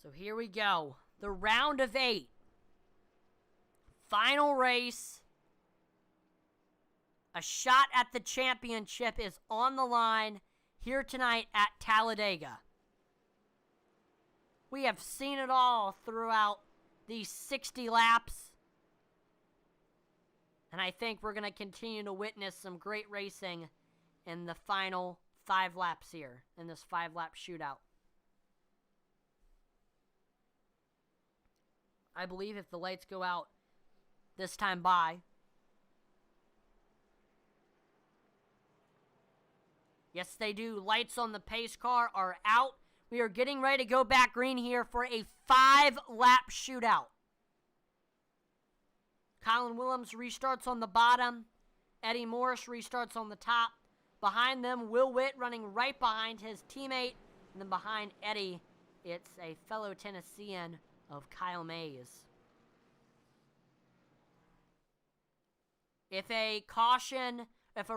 So here we go. The round of 8. Final race. A shot at the championship is on the line here tonight at Talladega. We have seen it all throughout these 60 laps. And I think we're going to continue to witness some great racing in the final 5 laps here, in this 5-lap shootout. I believe if the lights go out this time by, Yes, they do. Lights on the pace car are out. We are getting ready to go back green here for a 5-lap shootout. Colin Willems restarts on the bottom. Eddie Morris restarts on the top. Behind them, Will Witt running right behind his teammate. And then behind Eddie, it's a fellow Tennessean of Kyle Mays. If a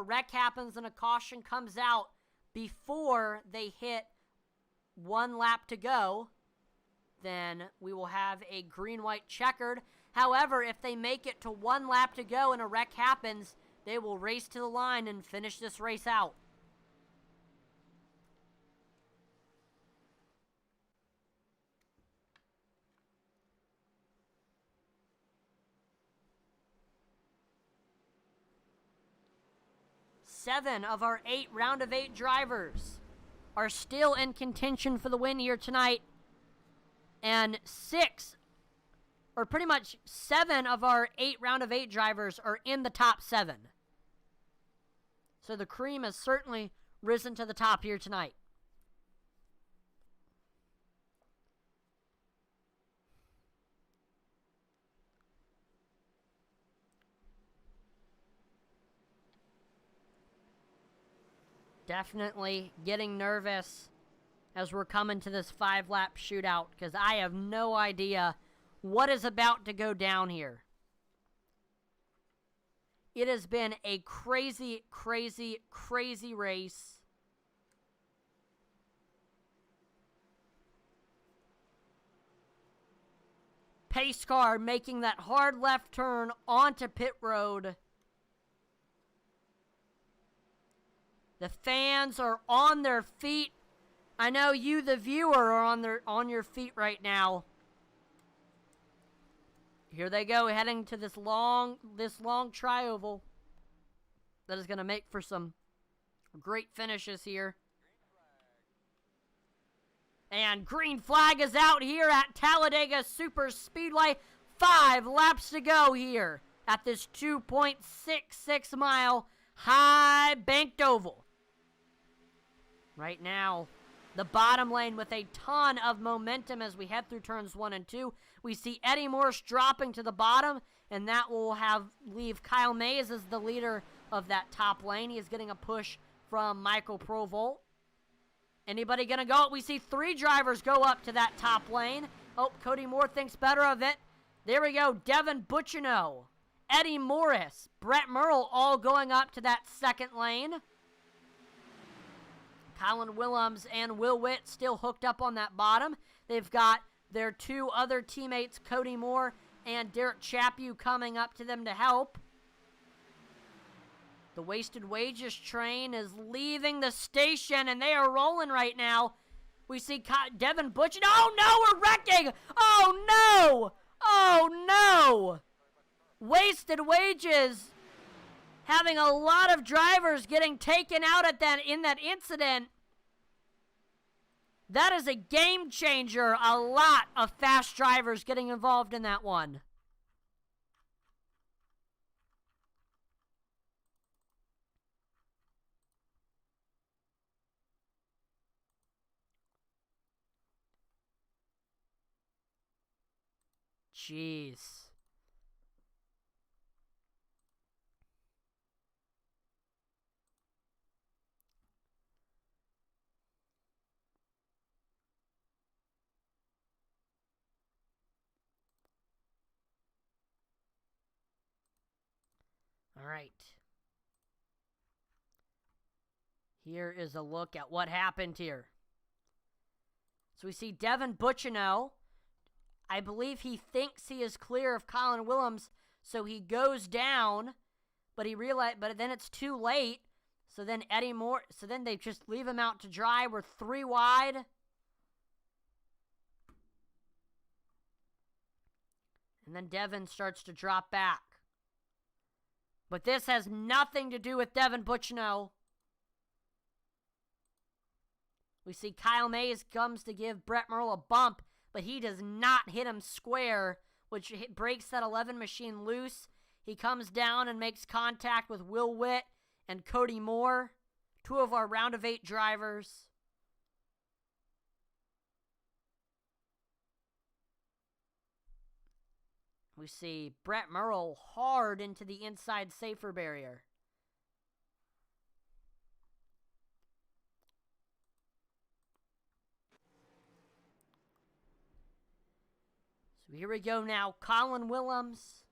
wreck happens and a caution comes out before they hit 1 lap to go, then we will have a green-white checkered. However, if they make it to 1 lap to go and a wreck happens, they will race to the line and finish this race out. Seven of our 8 round of 8 drivers are still in contention for the win here tonight. And 7 of our 8 round of 8 drivers are in the top 7. So the cream has certainly risen to the top here tonight. Definitely getting nervous as we're coming to this 5-lap shootout because I have no idea what is about to go down here. It has been a crazy, crazy, crazy race. Pace car making that hard left turn onto pit road. The fans are on their feet. I know you, the viewer, are on your feet right now. Here they go, heading to this long tri-oval that is going to make for some great finishes here. And green flag is out here at Talladega Superspeedway. 5 laps to go here at this 2.66 mile high banked oval. Right now, the bottom lane with a ton of momentum as we head through turns 1 and 2. We see Eddie Morse dropping to the bottom, and that will leave Kyle Mays as the leader of that top lane. He is getting a push from Michael Provolt. Anybody going to go? We see 3 drivers go up to that top lane. Oh, Cody Moore thinks better of it. There we go. Devin Bucciano, Eddie Morris, Brett Merle all going up to that second lane. Colin Willems and Will Witt still hooked up on that bottom. They've got their 2 other teammates, Cody Moore and Derek Chaput, coming up to them to help. The Wasted Wages train is leaving the station, and they are rolling right now. We see Devin Butch. Oh, no, we're wrecking. Oh, no. Oh, no. Wasted Wages having a lot of drivers getting taken out in that incident. That is a game changer. A lot of fast drivers getting involved in that one. Jeez. All right. Here is a look at what happened here. So we see Devin Bucciano. I believe he thinks he is clear of Colin Willems, so he goes down, but then it's too late. So then they just leave him out to dry. We're 3 wide. And then Devin starts to drop back. But this has nothing to do with Devin Bucciano. We see Kyle Mays comes to give Brett Merle a bump, but he does not hit him square, which breaks that 11 machine loose. He comes down and makes contact with Will Witt and Cody Moore two of our round of 8 drivers. We see Brett Murrell hard into the inside safer barrier. So here we go now. Colin Willems,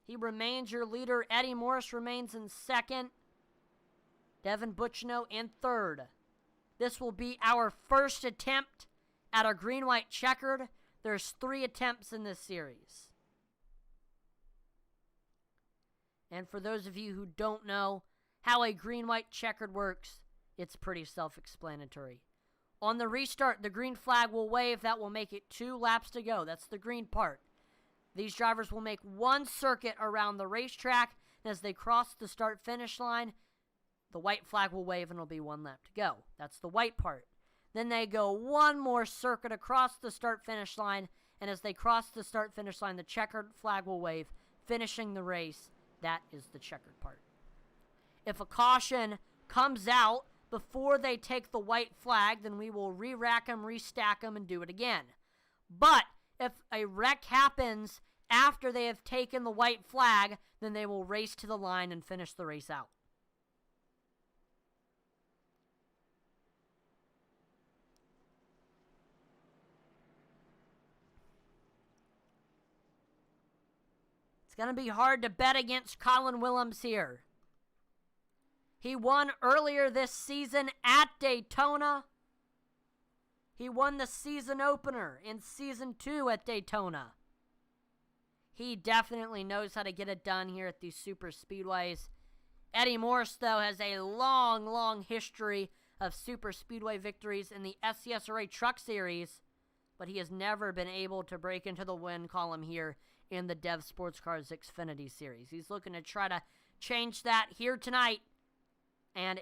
he remains your leader. Eddie Morris remains in second. Devin Buchno in third. This will be our first attempt at a green-white checkered. There's 3 attempts in this series. And for those of you who don't know how a green-white checkered works, it's pretty self-explanatory. On the restart, the green flag will wave. That will make it 2 laps to go. That's the green part. These drivers will make 1 circuit around the racetrack, and as they cross the start-finish line, the white flag will wave and it'll be 1 lap to go. That's the white part. Then they go 1 more circuit across the start-finish line, and as they cross the start-finish line, the checkered flag will wave, finishing the race. That is the checkered part. If a caution comes out before they take the white flag, then we will re-rack them, restack them, and do it again. But if a wreck happens after they have taken the white flag, then they will race to the line and finish the race out. Going to be hard to bet against Colin Willems here. He won earlier this season at Daytona. He won the season opener in Season 2 at Daytona. He definitely knows how to get it done here at these super speedways. Eddie Morris, though, has a long, long history of super speedway victories in the SCSRA Truck Series, but he has never been able to break into the win column here in the Dev Sports Cars Xfinity Series. He's looking to try to change that here tonight, and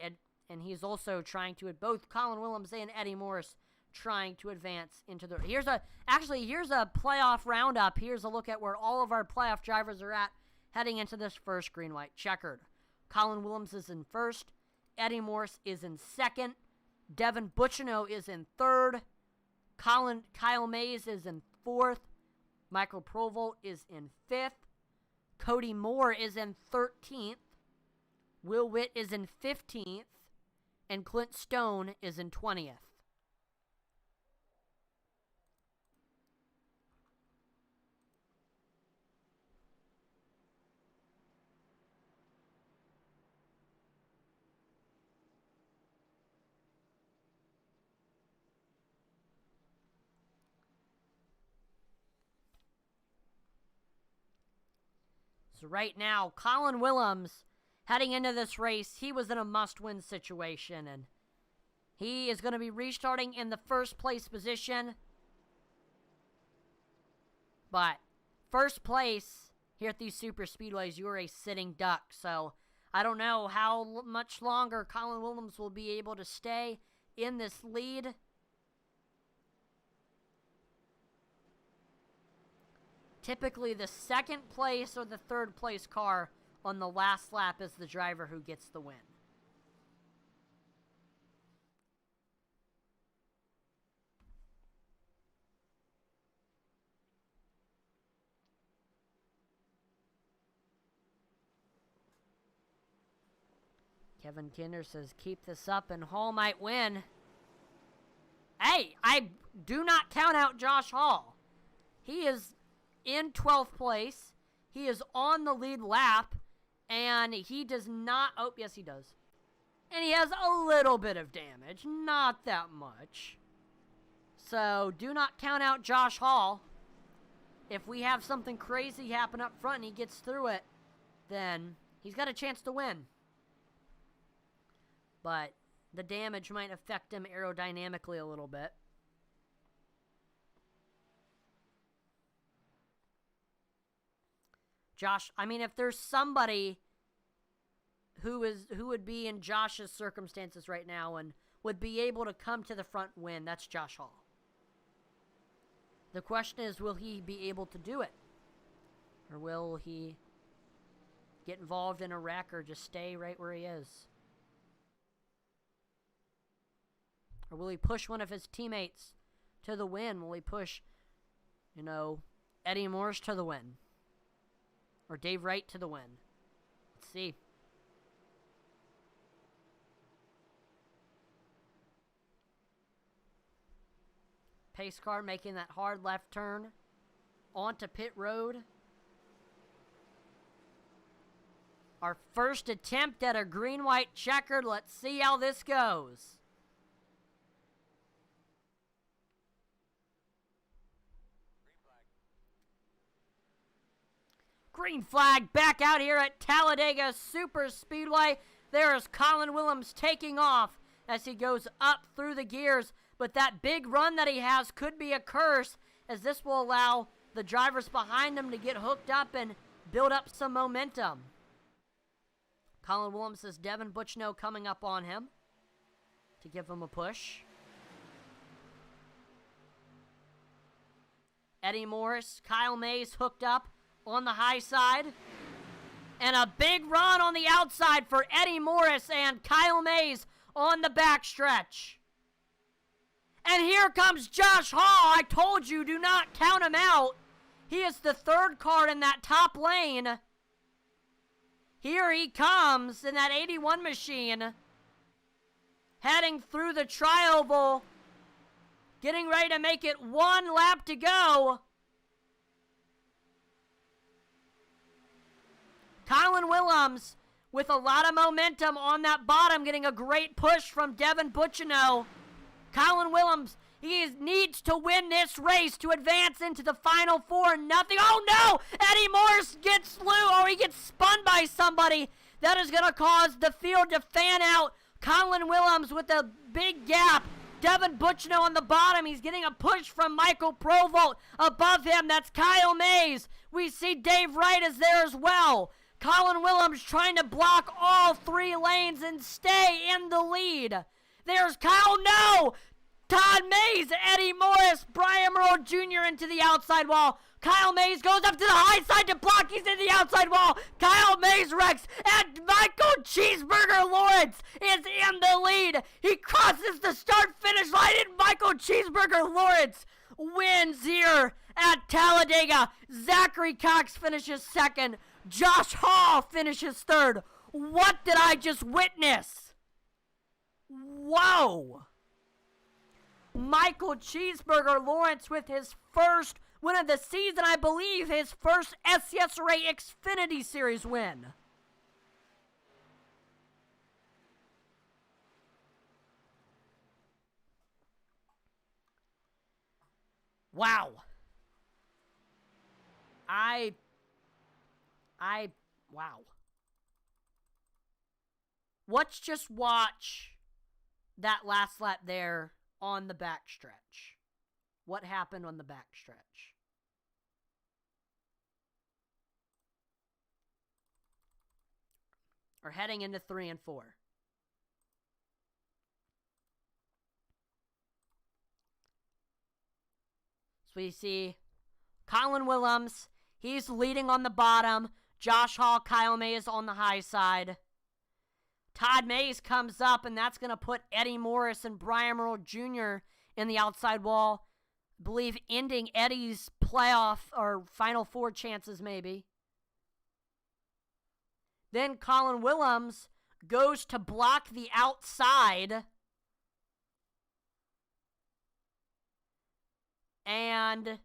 he's also trying to, both Colin Willems and Eddie Morris, trying to advance into the... Here's a playoff roundup. Here's a look at where all of our playoff drivers are at heading into this first green-white checkered. Colin Willems is in first. Eddie Morris is in second. Devin Buchno is in third. Kyle Mays is in fourth. Michael Provolt is in 5th. Cody Moore is in 13th. Will Witt is in 15th. And Clint Stone is in 20th. So right now, Colin Willems, heading into this race, he was in a must-win situation, and he is going to be restarting in the first place position. But first place here at these super speedways, you are a sitting duck, so I don't know how much longer Colin Willems will be able to stay in this lead. Typically, the second place or the third place car on the last lap is the driver who gets the win. Kevin Kinder says, keep this up and Hall might win. Hey, I do not count out Josh Hall. He is in 12th place. He is on the lead lap, and he does not... Oh, yes, he does. And he has a little bit of damage, not that much. So, do not count out Josh Hall. If we have something crazy happen up front and he gets through it, then he's got a chance to win. But the damage might affect him aerodynamically a little bit. Josh, I mean, if there's somebody who would be in Josh's circumstances right now and would be able to come to the front and win, that's Josh Hall. The question is, will he be able to do it? Or will he get involved in a wreck or just stay right where he is? Or will he push one of his teammates to the win? Will he push, Eddie Morris to the win? Or Dave Wright to the win? Let's see. Pace car making that hard left turn onto pit road. Our first attempt at a green-white checkered. Let's see how this goes. Green flag back out here at Talladega Superspeedway. There is Colin Willems taking off as he goes up through the gears. But that big run that he has could be a curse, as this will allow the drivers behind him to get hooked up and build up some momentum. Colin Willems says Devin Butchno coming up on him to give him a push. Eddie Morris, Kyle Mays hooked up on the high side. And a big run on the outside for Eddie Morris and Kyle Mays on the backstretch. And here comes Josh Hall. I told you, do not count him out. He is the third car in that top lane. Here he comes in that 81 machine. Heading through the tri-oval. Getting ready to make it one lap to go. Colin Willems with a lot of momentum on that bottom, getting a great push from Devin Butchino. Colin Willems, he needs to win this race to advance into the Final Four. Nothing. Oh, no! Eddie Morris gets he gets spun by somebody. That is going to cause the field to fan out. Colin Willems with a big gap. Devin Butchno on the bottom. He's getting a push from Michael Provolt. Above him, that's Kyle Mays. We see Dave Wright is there as well. Colin Willems trying to block all three lanes and stay in the lead. There's Kyle, no! Todd Mays, Eddie Morris, Brian Merle Jr. into the outside wall. Kyle Mays goes up to the high side to block. He's in the outside wall. Kyle Mays wrecks, and Michael Cheeseburger Lawrence is in the lead. He crosses the start-finish line, and Michael Cheeseburger Lawrence wins here at Talladega. Zachary Cox finishes second. Josh Hall finishes third. What did I just witness? Whoa! Michael Cheeseburger Lawrence with his first win of the season, I believe his first SCSRA Xfinity Series win. Wow. Wow. Let's just watch that last lap there on the backstretch. What happened on the backstretch? Or heading into 3 and 4. So we see Colin Willems. He's leading on the bottom. Josh Hall, Kyle Mays on the high side. Todd Mays comes up, and that's going to put Eddie Morris and Brian Merle Jr. in the outside wall. I believe ending Eddie's playoff or Final Four chances, maybe. Then Colin Willems goes to block the outside. And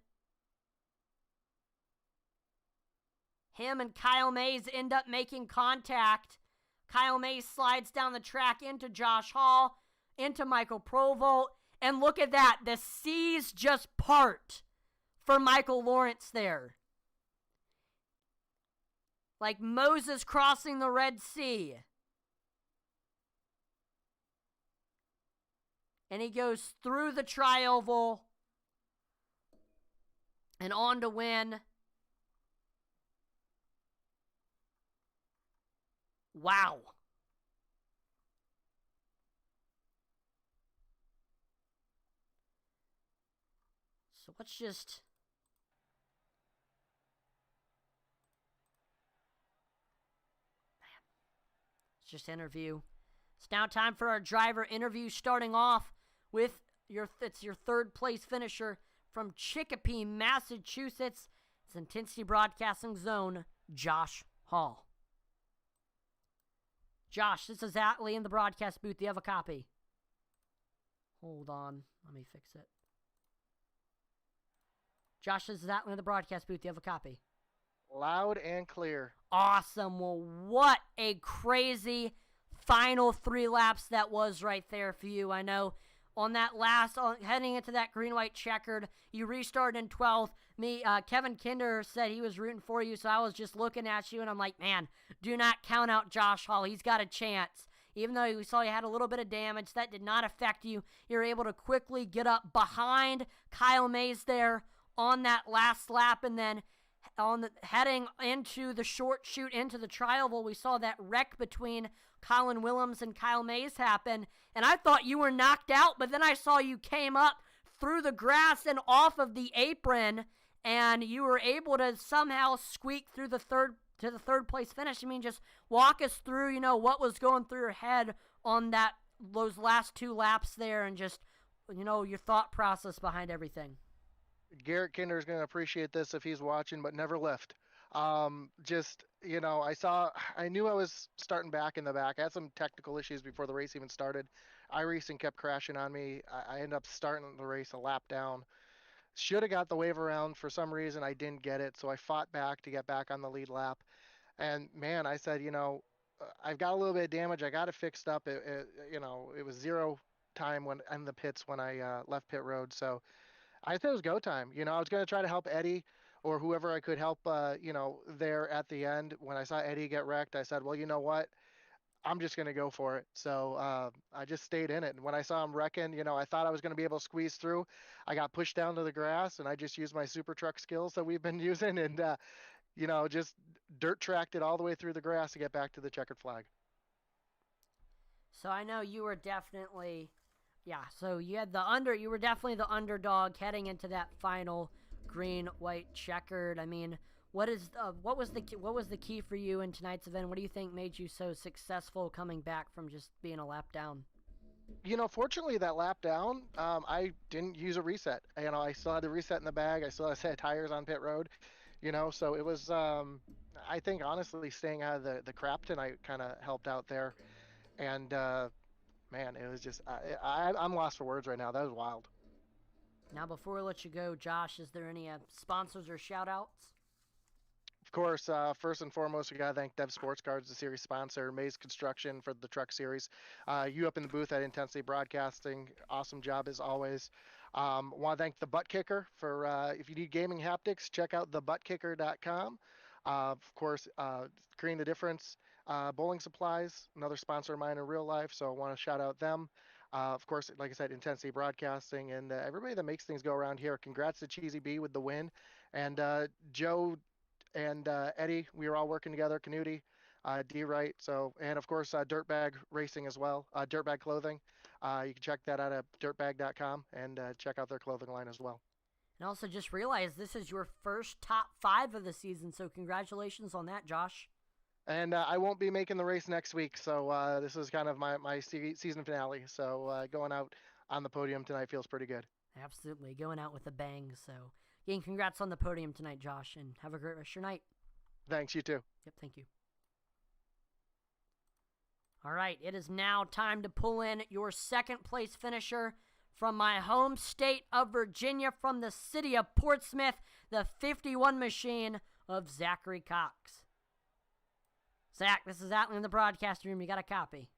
him and Kyle Mays end up making contact. Kyle Mays slides down the track into Josh Hall, into Michael Provolt. And look at that. The seas just part for Michael Lawrence there. Like Moses crossing the Red Sea. And he goes through the tri-oval and on to win. Wow. So let's just... Let's just interview. It's now time for our driver interview, starting off with it's your third place finisher from Chicopee, Massachusetts. It's Intensity Broadcasting Zone, Josh Hall. Josh, this is Atlee in the broadcast booth. Do you have a copy? Hold on. Let me fix it. Josh, this is Atlee in the broadcast booth. Do you have a copy? Loud and clear. Awesome. Well, what a crazy final 3 laps that was right there for you. I know on that heading into that green-white checkered, you restarted in 12th. Kevin Kinder said he was rooting for you, so I was just looking at you, and I'm like, man, do not count out Josh Hall. He's got a chance. Even though we saw you had a little bit of damage, that did not affect you. You're able to quickly get up behind Kyle Mays there on that last lap, and then heading into the short chute into the tri-oval, we saw that wreck between Colin Willems and Kyle Mays happen, and I thought you were knocked out, but then I saw you came up through the grass and off of the apron, and you were able to somehow squeak through the third place finish. I mean, just walk us through, what was going through your head on those last 2 laps there, and just, your thought process behind everything. Garrett Kinder is going to appreciate this if he's watching, but never left. I knew I was starting back in the back. I had some technical issues before the race even started. iRacing kept crashing on me. I ended up starting the race a lap down. Should have got the wave around. For some reason, I didn't get it, so I fought back to get back on the lead lap. And, man, I said, I've got a little bit of damage. I got it fixed up. It was 0 time in the pits when I left pit road, so I thought it was go time. I was going to try to help Eddie or whoever I could help, there at the end. When I saw Eddie get wrecked, I said, well, you know what? I'm just going to go for it. So I just stayed in it. And when I saw him wrecking, I thought I was going to be able to squeeze through. I got pushed down to the grass, and I just used my super truck skills that we've been using and, just dirt tracked it all the way through the grass to get back to the checkered flag. So I know you were definitely... Yeah, so you were definitely the underdog heading into that final green-white checkered. I mean, what was the key for you in tonight's event? What do you think made you so successful coming back from just being a lap down? Fortunately, that lap down, I didn't use a reset. I still had the reset in the bag. I still had tires on pit road. So it was. I think honestly, staying out of the crap tonight kind of helped out there, and. Man, it was just, I'm lost for words right now. That was wild. Now, before we let you go, Josh, is there any sponsors or shout-outs? Of course, first and foremost, we got to thank Dev Sports Cards, the series sponsor, Mays Construction for the truck series. You up in the booth at Intensity Broadcasting, awesome job as always. Want to thank the Butt Kicker for, if you need gaming haptics, check out thebuttkicker.com. Of course, creating the difference. Bowling Supplies, another sponsor of mine in real life, so I want to shout out them. Of course, like I said, Intensity Broadcasting, and everybody that makes things go around here. Congrats to Cheesy B with the win. And Joe and Eddie, we were all working together, Canuti, D Wright, and of course, Dirtbag Racing as well, Dirtbag Clothing. You can check that out at dirtbag.com and check out their clothing line as well. And also just realize this is your first top 5 of the season, so congratulations on that, Josh. And I won't be making the race next week, so this is kind of my season finale. So going out on the podium tonight feels pretty good. Absolutely, going out with a bang. So, again, congrats on the podium tonight, Josh, and have a great rest of your night. Thanks, you too. Yep, thank you. All right, it is now time to pull in your second place finisher from my home state of Virginia, from the city of Portsmouth, the 51 machine of Zachary Cox. Zach, this is Atlee in the broadcast room. You got a copy?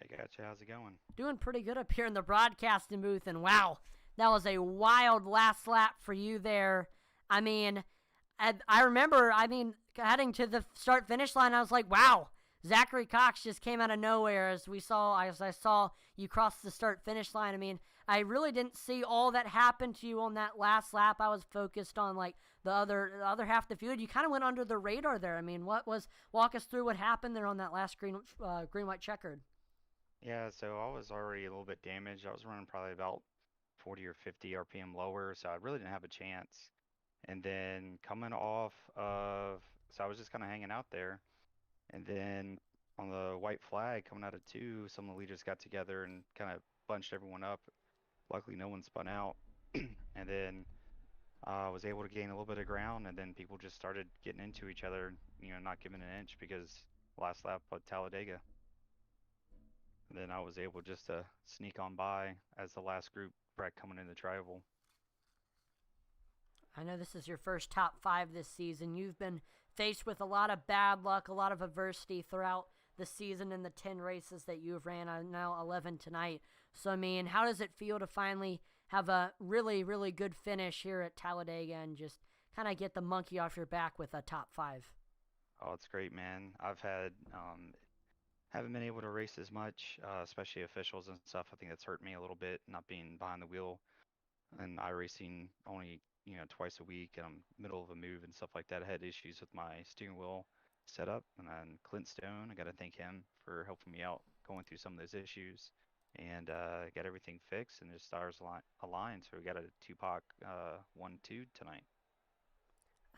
I got you. How's it going? Doing pretty good up here in the broadcasting booth, and wow, that was a wild last lap for you there. I mean, I remember, heading to the start-finish line, I was like, wow, Zachary Cox just came out of nowhere as I saw you cross the start-finish line. I mean, I really didn't see all that happen to you on that last lap. I was focused on, the other half of the field. You kind of went under the radar there. I mean, walk us through what happened there on that last green-white checkered. Yeah, so I was already a little bit damaged. I was running probably about 40 or 50 RPM lower, so I really didn't have a chance. And then coming off of, so I was just kind of hanging out there. And then on the white flag coming out of 2, some of the leaders got together and kind of bunched everyone up. Luckily, no one spun out. And then was able to gain a little bit of ground, and then people just started getting into each other, not giving an inch because last lap at Talladega. And then I was able just to sneak on by as the last group wreck coming into tribal. I know this is your first top 5 this season. You've been faced with a lot of bad luck, a lot of adversity throughout the season in the 10 races that you've ran, now 11 tonight. So, I mean, how does it feel to finally have a really, really good finish here at Talladega and just kind of get the monkey off your back with a top 5? Oh, it's great, man. I've had haven't been able to race as much, especially officials and stuff. I think that's hurt me a little bit, not being behind the wheel and iRacing only, twice a week, and I'm middle of a move and stuff like that. I had issues with my steering wheel setup, and then Clint Stone, I got to thank him for helping me out going through some of those issues, and got everything fixed, and the stars aligned, so we got a Tupac 1-2 tonight.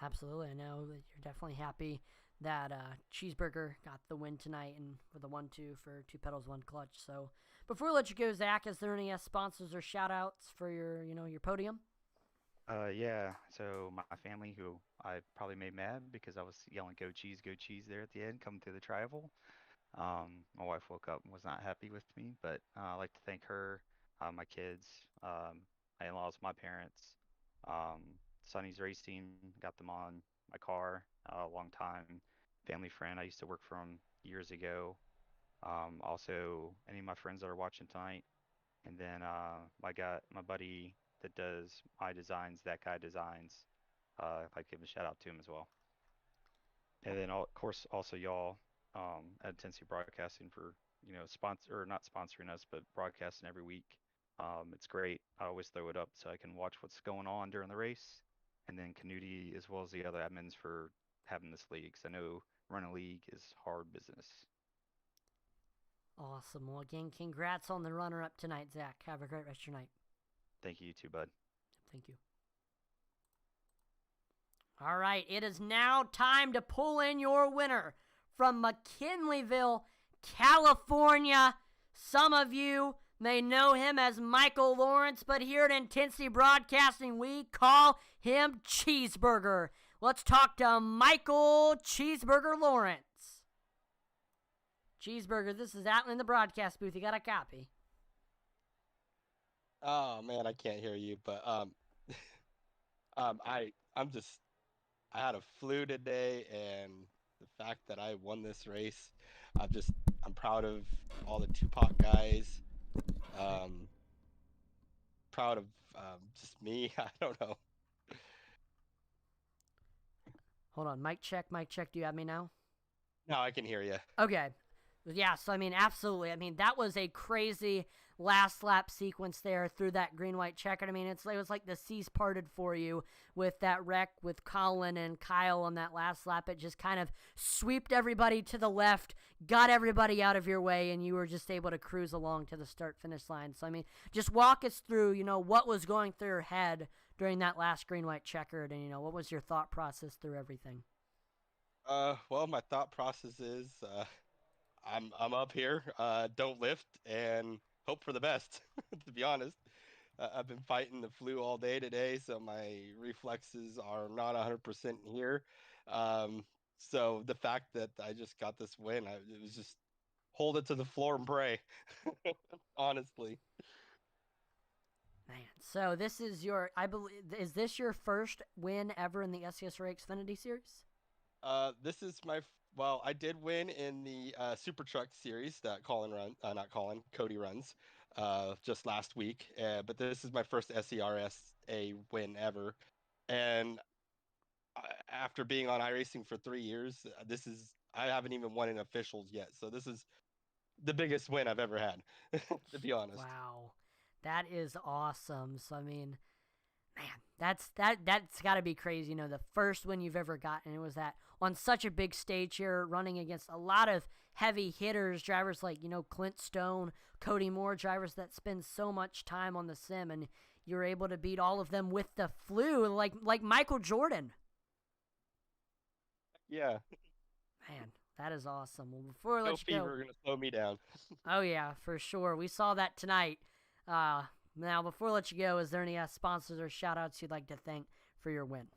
Absolutely. I know that you're definitely happy that Cheeseburger got the win tonight and for the 1-2 for 2 pedals, 1 clutch. So before we let you go, Zach, is there any sponsors or shout outs for your podium? Yeah, so my family, who I probably made mad because I was yelling go cheese there at the end coming through the travel. My wife woke up and was not happy with me, but I'd like to thank her, my kids, my in-laws, my parents, um, Sonny's Racing, got them on my car, a long time family friend I used to work from years ago. Also, any of my friends that are watching tonight, and then my buddy that does my designs, that guy designs. I'd like to give a shout out to him as well. And then, of course, also y'all at Intensity Broadcasting for sponsor or not sponsoring us, but broadcasting every week. It's great. I always throw it up so I can watch what's going on during the race, and then Canuti as well as the other admins for having this league. 'Cause I know running a league is hard business. Awesome. Well, again, congrats on the runner-up tonight, Zach. Have a great rest of your night. Thank you too, bud. Thank you. All right, it is now time to pull in your winner from McKinleyville, California. Some of you may know him as Michael Lawrence, but here at Intensity Broadcasting, we call him Cheeseburger. Let's talk to Michael Cheeseburger Lawrence. Cheeseburger, this is Atlin in the broadcast booth. You got a copy? Oh man, I can't hear you, but I had a flu today, and the fact that I won this race, I'm proud of all the Tupac guys. Proud of just me. I don't know. Hold on, mic check, mic check. Do you have me now? No, I can hear you. Okay. Yeah, so I mean, absolutely. I mean, that was a crazy last lap sequence there through that green-white checkered. I mean, it was like the seas parted for you with that wreck with Colin and Kyle on that last lap. It just kind of swept everybody to the left, got everybody out of your way, and you were just able to cruise along to the start-finish line. So, I mean, just walk us through, what was going through your head during that last green-white checkered, and, what was your thought process through everything? Well, my thought process is I'm up here, don't lift, and hope for the best, to be honest. I've been fighting the flu all day today, so my reflexes are not 100% here. So the fact that I just got this win, it was just hold it to the floor and pray, honestly. Man, so this is is this your first win ever in the SCSRA Xfinity Series? This is well, I did win in the Super Truck Series that Cody runs just last week. But this is my first SCRSA win ever. And after being on iRacing for 3 years, I haven't even won in officials yet. So this is the biggest win I've ever had, to be honest. Wow, that is awesome. So I mean, man, that's got to be crazy. The first win you've ever gotten, it was that on such a big stage here, running against a lot of heavy hitters, drivers like Clint Stone, Cody Moore, drivers that spend so much time on the sim, and you're able to beat all of them with the flu, like Michael Jordan. Yeah. Man, that is awesome. Well, before we let you fever go, gonna slow me down. oh yeah, for sure. We saw that tonight. Now, before I let you go, is there any sponsors or shout-outs you'd like to thank for your win?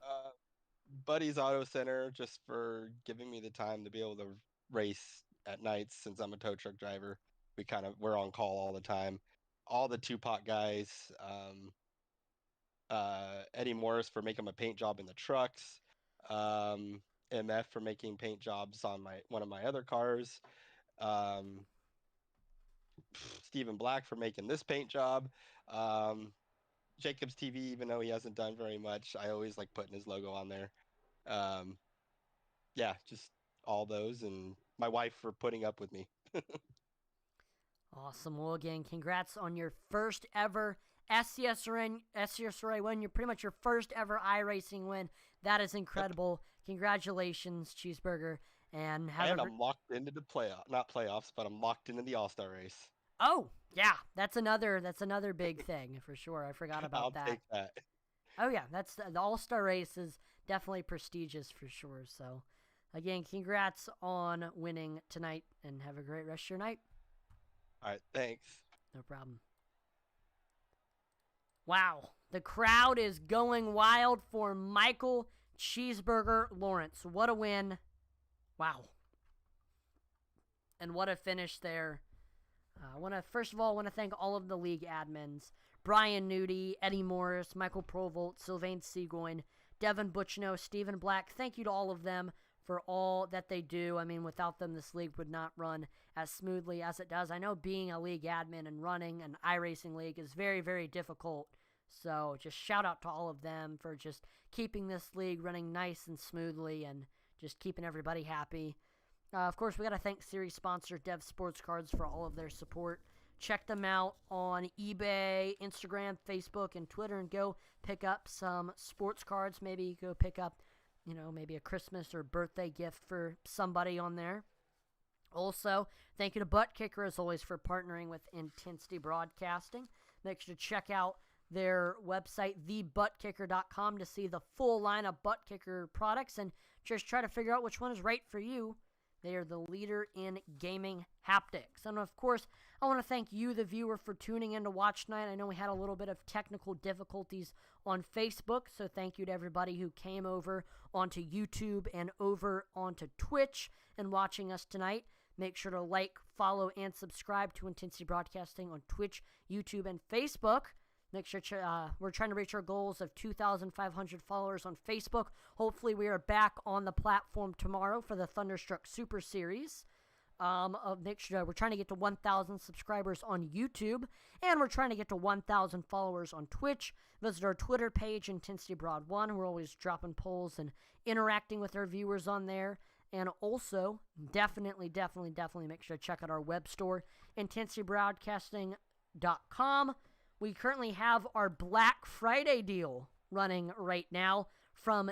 Buddy's Auto Center, just for giving me the time to be able to race at nights since I'm a tow truck driver. We're on call all the time. All the Tupac guys, Eddie Morris for making my paint job in the trucks, MF for making paint jobs on one of my other cars, um, Stephen Black for making this paint job, Jacobs TV, even though he hasn't done very much, I always like putting his logo on there. Yeah, just all those, and my wife for putting up with me. Awesome. Well, again, congrats on your first ever SCSRA win. You're pretty much your first ever iRacing win. That is incredible. Yep. Congratulations, Cheeseburger. And I'm locked into the not playoffs, but I'm locked into the All-Star race. Oh, yeah. That's another big thing for sure. I forgot about that. I'll take that. Oh, yeah. That's the All-Star race is definitely prestigious for sure. So, again, congrats on winning tonight, and have a great rest of your night. All right, thanks. No problem. Wow, the crowd is going wild for Michael Cheeseburger Lawrence. What a win. Wow. And what a finish there. First of all, I want to thank all of the league admins. Brian Nudie, Eddie Morris, Michael Provolt, Sylvain Segoin, Devin Butchno, Stephen Black. Thank you to all of them for all that they do. I mean, without them, this league would not run as smoothly as it does. I know being a league admin and running an iRacing league is very, very difficult. So just shout out to all of them for just keeping this league running nice and smoothly and just keeping everybody happy. Of course, we got to thank series sponsor Dev Sports Cards for all of their support. Check them out on eBay, Instagram, Facebook, and Twitter, and go pick up some sports cards. Maybe go pick up, maybe a Christmas or birthday gift for somebody on there. Also, thank you to Butt Kicker, as always, for partnering with Intensity Broadcasting. Make sure to check out their website, thebuttkicker.com, to see the full line of Butt Kicker products and just try to figure out which one is right for you. They are the leader in gaming haptics. And, of course, I want to thank you, the viewer, for tuning in to watch tonight. I know we had a little bit of technical difficulties on Facebook, so thank you to everybody who came over onto YouTube and over onto Twitch and watching us tonight. Make sure to like, follow, and subscribe to Intensity Broadcasting on Twitch, YouTube, and Facebook. Make sure we're trying to reach our goals of 2,500 followers on Facebook. Hopefully, we are back on the platform tomorrow for the Thunderstruck Super Series. Make sure we're trying to get to 1,000 subscribers on YouTube, and we're trying to get to 1,000 followers on Twitch. Visit our Twitter page, Intensity Broad 1. We're always dropping polls and interacting with our viewers on there. And also, definitely make sure to check out our web store, intensitybroadcasting.com. We currently have our Black Friday deal running right now. From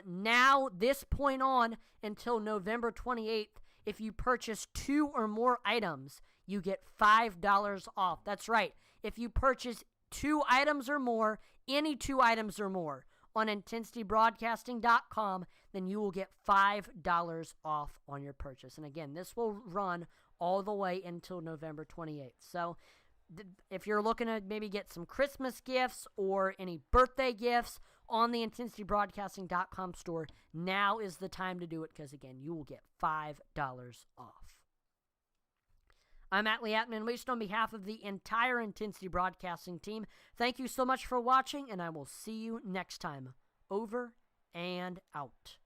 this point on, until November 28th, if you purchase 2 or more items, you get $5 off. That's right. If you purchase 2 items or more, any 2 items or more, on intensitybroadcasting.com, then you will get $5 off on your purchase. And again, this will run all the way until November 28th. So if you're looking to maybe get some Christmas gifts or any birthday gifts on the intensitybroadcasting.com store, now is the time to do it, because again, you will get $5 off. I'm Atlee Atman, least on behalf of the entire Intensity Broadcasting team. Thank you so much for watching, and I will see you next time. Over and out.